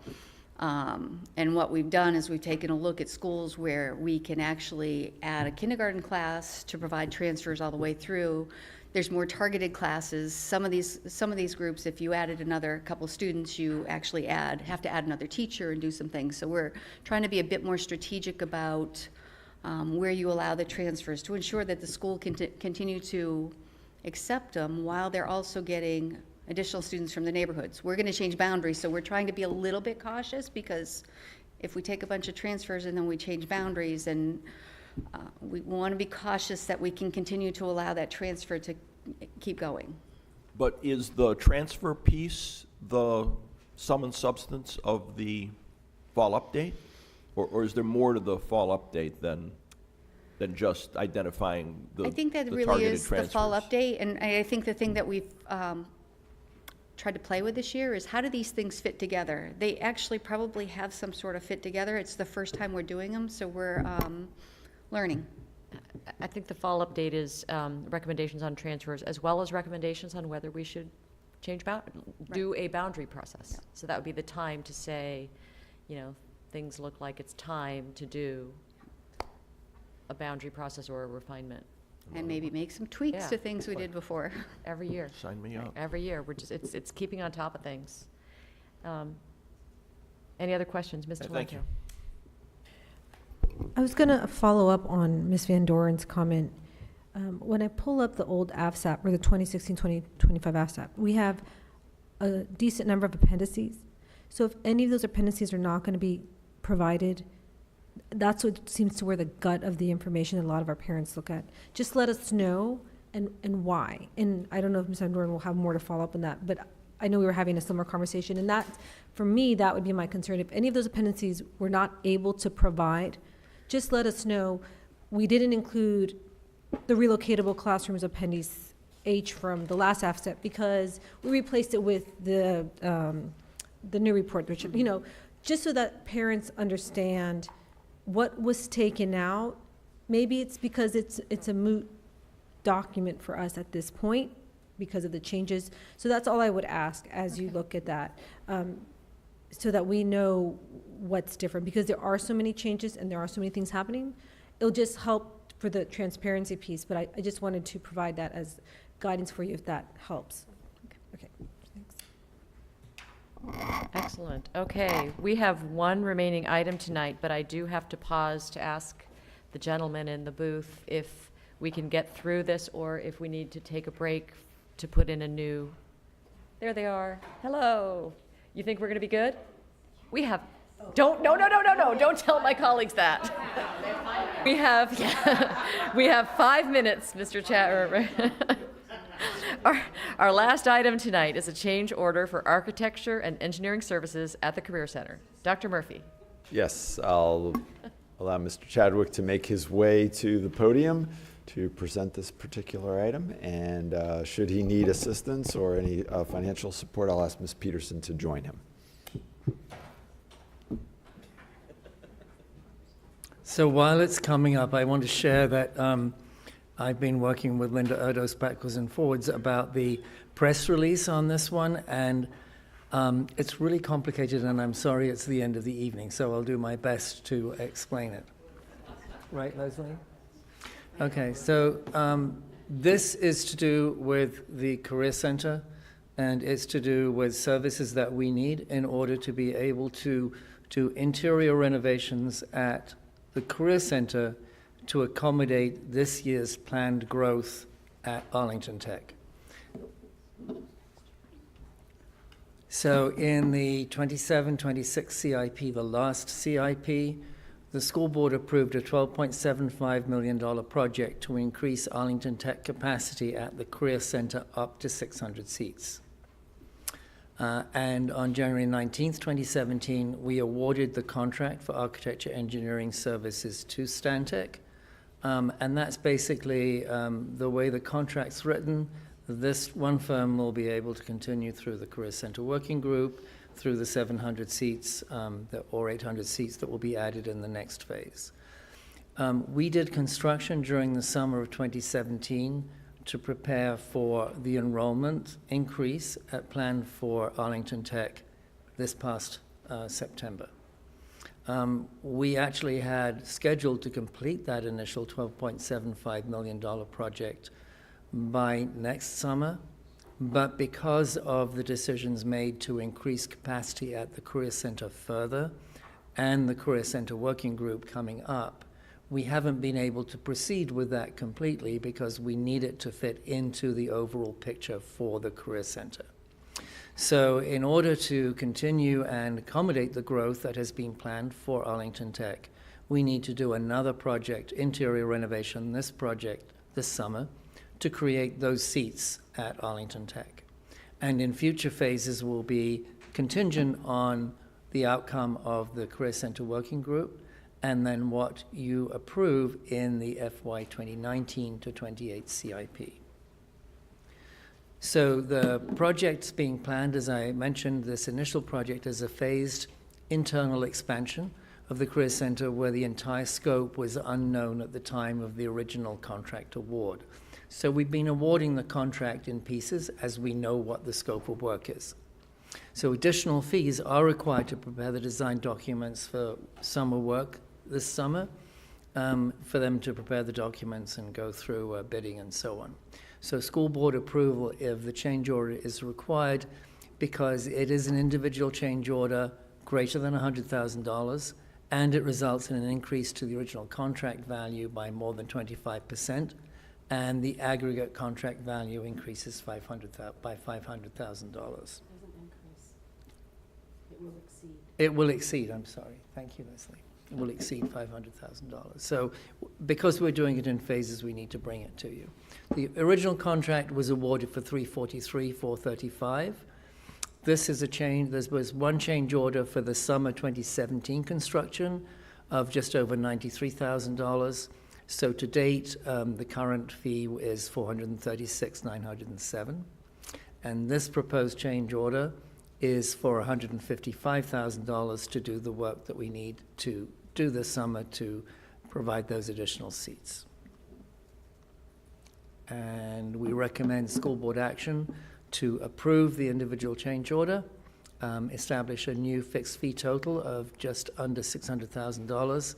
And what we've done is we've taken a look at schools where we can actually add a kindergarten class to provide transfers all the way through. There's more targeted classes. Some of these groups, if you added another couple of students, you actually have to add another teacher and do some things. So we're trying to be a bit more strategic about where you allow the transfers to ensure that the school can continue to accept them while they're also getting additional students from the neighborhoods. We're going to change boundaries, so we're trying to be a little bit cautious, because if we take a bunch of transfers and then we change boundaries, and we want to be cautious that we can continue to allow that transfer to keep going. But is the transfer piece the sum and substance of the fall update? Or is there more to the fall update than just identifying the I think that the really targeted is the fall transfers? update, and I think the thing that we've tried to play with this year is, how do these things fit together? They actually probably have some sort of fit together. It's the first time we're doing them, so we're learning. I think the fall update is recommendations on transfers, as well as recommendations on whether we should do a boundary process. Yeah. So that would be the time to say, things look like it's time to do a boundary process or a refinement And maybe make some tweaks Yeah. to things we did before. every year. Sign me up. Every year, it's keeping on top of things. Any other questions, Ms. Thank you. Talento? I was going to follow up on Ms. Van Doren's comment. When I pull up the old AFSAP, or the 2016-2025 AFSAP, we have a decent number of appendices. So if any of those appendices are not going to be provided, that's what seems to where the gut of the information that a lot of our parents look at. Just let us know and why. And I don't know if Ms. Van Doren will have more to follow up on that, but I know we were having a similar conversation. And that, for me, that would be my concern. If any of those appendices were not able to provide, just let us know. We didn't include the relocatable classrooms appendix H from the last AFSTEP because we replaced it with the new report, which, just so that parents understand what was taken out. Maybe it's because it's a moot document for us at this point because of the changes. So that's all I would ask as you look at that, so that we know what's different, because there are so many changes and there are so many things happening. It'll just help for the transparency piece, but I just wanted to provide that as guidance for you if that helps. Okay, thanks. Excellent. Okay, we have one remaining item tonight, but I do have to pause to ask the gentleman in the booth if we can get through this or if we need to take a break to put in a new. There they are. Hello. You think we're going to be good? We have. No, don't tell my colleagues that. We have 5 minutes, Mr. Chatterer. Our last item tonight is a change order for architecture and engineering services at the Career Center. Dr. Murphy. Yes, I'll allow Mr. Chadwick to make his way to the podium to present this particular item. And should he need assistance or any financial support, I'll ask Ms. Peterson to join him. So while it's coming up, I want to share that I've been working with Linda Erdos backwards and forwards about the press release on this one, and it's really complicated, and I'm sorry it's the end of the evening, so I'll do my best to explain it. Right, Leslie? Okay, so this is to do with the Career Center, and it's to do with services that we need in order to be able to do interior renovations at the Career Center to accommodate this year's planned growth at Arlington Tech. So in the 27-26 CIP, the last CIP, the school board approved a $12.75 million project to increase Arlington Tech capacity at the Career Center up to 600 seats. And on January 19th, 2017, we awarded the contract for architecture engineering services to Stantec. And that's basically the way the contract's written. This one firm will be able to continue through the Career Center Working Group, through the 700 seats or 800 seats that will be added in the next phase. We did construction during the summer of 2017 to prepare for the enrollment increase planned for Arlington Tech this past September. We actually had scheduled to complete that initial $12.75 million project by next summer, but because of the decisions made to increase capacity at the Career Center further and the Career Center Working Group coming up, we haven't been able to proceed with that completely because we need it to fit into the overall picture for the Career Center. So in order to continue and accommodate the growth that has been planned for Arlington Tech, we need to do another project, interior renovation, this summer, to create those seats at Arlington Tech. And in future phases will be contingent on the outcome of the Career Center Working Group and then what you approve in the FY 2019 to 28 CIP. So the project's being planned, as I mentioned, this initial project is a phased internal expansion of the Career Center where the entire scope was unknown at the time of the original contract award. So we've been awarding the contract in pieces as we know what the scope of work is. So additional fees are required to prepare the design documents for summer work this summer, for them to prepare the documents and go through bidding and so on. So school board approval of the change order is required because it is an individual change order greater than $100,000 and it results in an increase to the original contract value by more than 25%. And the aggregate contract value increases by $500,000. It will exceed, I'm sorry. Thank you, Leslie. It will exceed $500,000. So because we're doing it in phases, we need to bring it to you. The original contract was awarded for $343,435. This is a change. There was one change order for the summer 2017 construction of just over $93,000. So to date, the current fee is $436,907. And this proposed change order is for $155,000 to do the work that we need to do this summer to provide those additional seats. And we recommend school board action to approve the individual change order, establish a new fixed fee total of just under $600,000,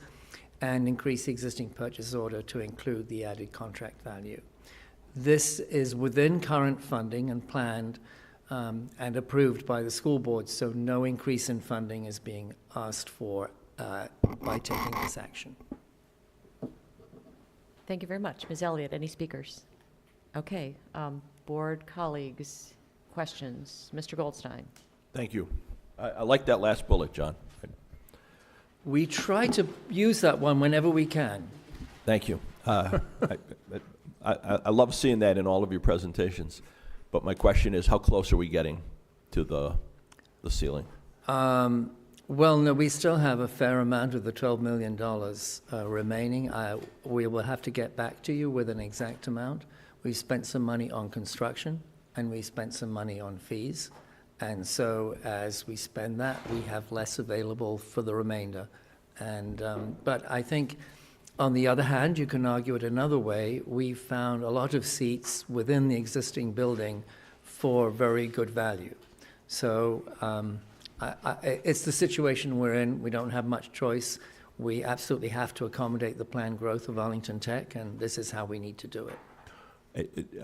and increase the existing purchase order to include the added contract value. This is within current funding and planned and approved by the school board, so no increase in funding is being asked for by taking this action. Thank you very much. Ms. Elliott, any speakers? Okay, board colleagues, questions? Mr. Goldstein. Thank you. I like that last bullet, John. We try to use that one whenever we can. Thank you. I love seeing that in all of your presentations. But my question is, how close are we getting to the ceiling? Well, no, we still have a fair amount of the $12 million remaining. We will have to get back to you with an exact amount. We spent some money on construction, and we spent some money on fees. And so as we spend that, we have less available for the remainder. And but I think, on the other hand, you can argue it another way. We found a lot of seats within the existing building for very good value. So it's the situation we're in. We don't have much choice. We absolutely have to accommodate the planned growth of Arlington Tech, and this is how we need to do it.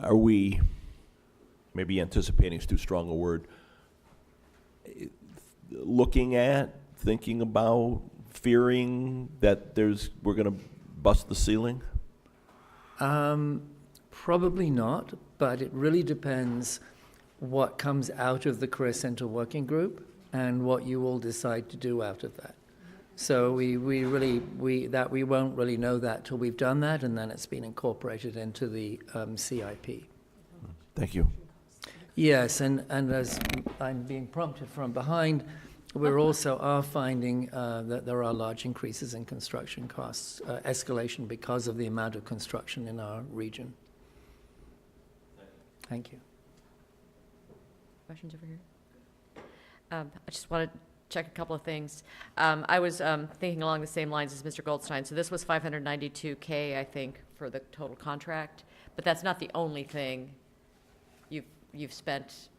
Are we, maybe anticipating is too strong a word, looking at, thinking about, fearing that we're going to bust the ceiling? Probably not, but it really depends what comes out of the Career Center Working Group and what you all decide to do out of that. So we won't really know that till we've done that, and then it's been incorporated into the CIP. Thank you. Yes, and as I'm being prompted from behind, we're also are finding that there are large increases in construction costs, escalation because of the amount of construction in our region. Thank you. Questions over here? I just want to check a couple of things. I was thinking along the same lines as Mr. Goldstein. So this was $592K, I think, for the total contract, but that's not the only thing you've spent.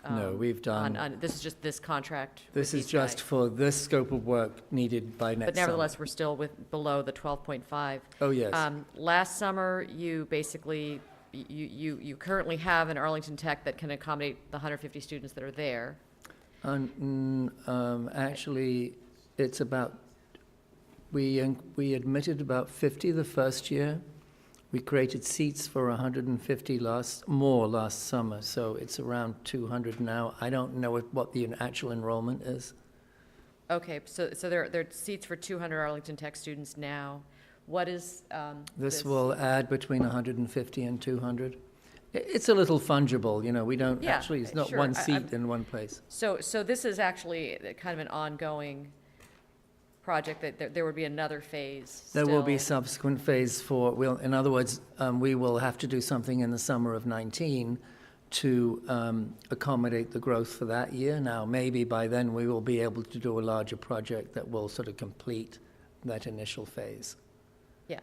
No, we've done. This is just this contract. This with is these just guys. for this scope of work needed by next But nevertheless, summer. we're still below the 12.5. Oh, yes. Last summer, you basically, you currently have an Arlington Tech that can accommodate the 150 students that are there. Actually, it's about, we admitted about 50 the first year. We created seats for 150 last summer, so it's around 200 now. I don't know what the actual enrollment is. Okay, so there are seats for 200 Arlington Tech students now. What is This will add between 150 and 200. It's a little fungible, you know, we don't, Yeah, actually, it's not sure. one seat in one place. So this is actually kind of an ongoing project, that there would be another phase There will be still. subsequent phase for, in other words, we will have to do something in the summer of 19 to accommodate the growth for that year. Now, maybe by then we will be able to do a larger project that will sort of complete that initial phase. Yeah,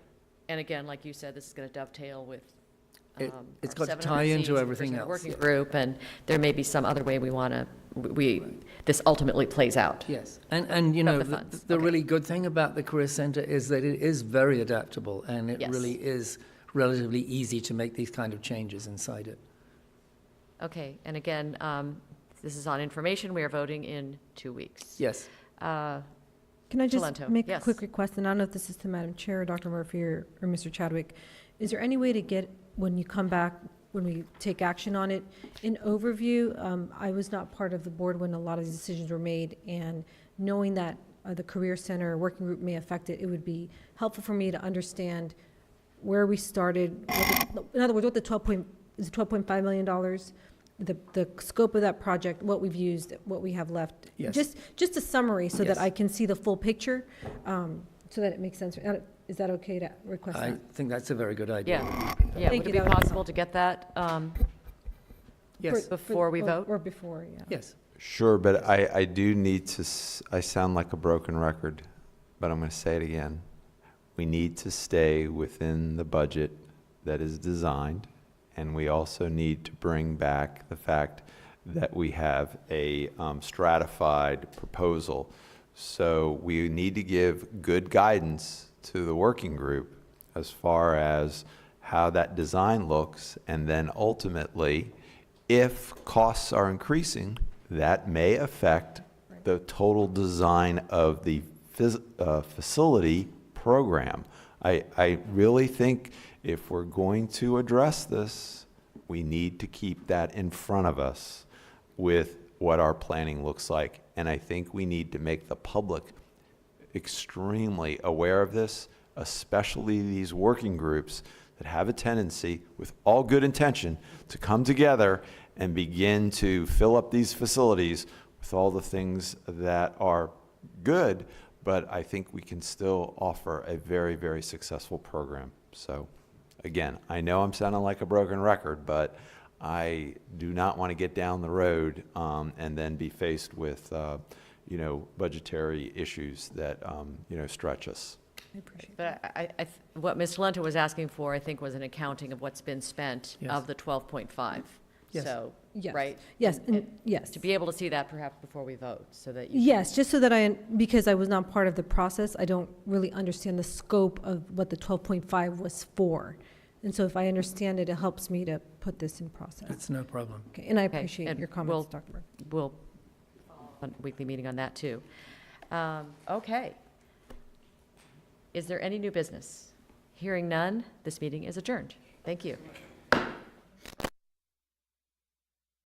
and again, like you said, this is going to dovetail with It's our got to 700 tie into seats, everything person else. Working yeah. group, and there may be some other way we want to, this ultimately plays out. Yes, and you know, the the funds, the okay. really good thing about the Career Center is that it is very adaptable, and it Yes. really is relatively easy to make these kind of changes inside it. Okay, and again, this is on information. We are voting in 2 weeks. Yes. Can I just Talento, make a yes. quick request, and I don't know if this is to Madam Chair, Dr. Murphy, or Mr. Chadwick. Is there any way to get, when you come back, when we take action on it, an overview? I was not part of the board when a lot of these decisions were made, and knowing that the Career Center working group may affect it, it would be helpful for me to understand where we started. In other words, what the is it $12.5 million? The scope of that project, what we've used, what we have left. Yes. Just a summary so that Yes. I can see the full picture, so that it makes sense. Is that okay to request I that? think that's a very good idea. Yeah, Thank would it you, be that would possible to get that Yes, before we vote? Or before, yeah. yes. Sure, but I do need to, I sound like a broken record, but I'm going to say it again. We need to stay within the budget that is designed, and we also need to bring back the fact that we have a stratified proposal. So we need to give good guidance to the working group as far as how that design looks, and then ultimately, if costs are increasing, that may affect the total design of the facility program. I really think if we're going to address this, we need to keep that in front of us with what our planning looks like. And I think we need to make the public extremely aware of this, especially these working groups that have a tendency, with all good intention, to come together and begin to fill up these facilities with all the things that are good, but I think we can still offer a very, very successful program. So again, I know I'm sounding like a broken record, but I do not want to get down the road and then be faced with budgetary issues that stretch us. I appreciate But what Ms. Talento was asking for, I think, was an accounting of what's been spent Yes. of the 12.5. Yes. So, Yes. right? Yes, and yes. To be able to see that perhaps before we vote, so that you. Yes, just so that because I was not part of the process, I don't really understand the scope of what the 12.5 was for. And so if I understand it, it helps me to put this in process. That's no problem. Okay, and I Okay, appreciate and your comments, we'll- Dr. Murphy. We'll on a weekly meeting on that, too. Okay. Is there any new business? Hearing none, this meeting is adjourned. Thank you.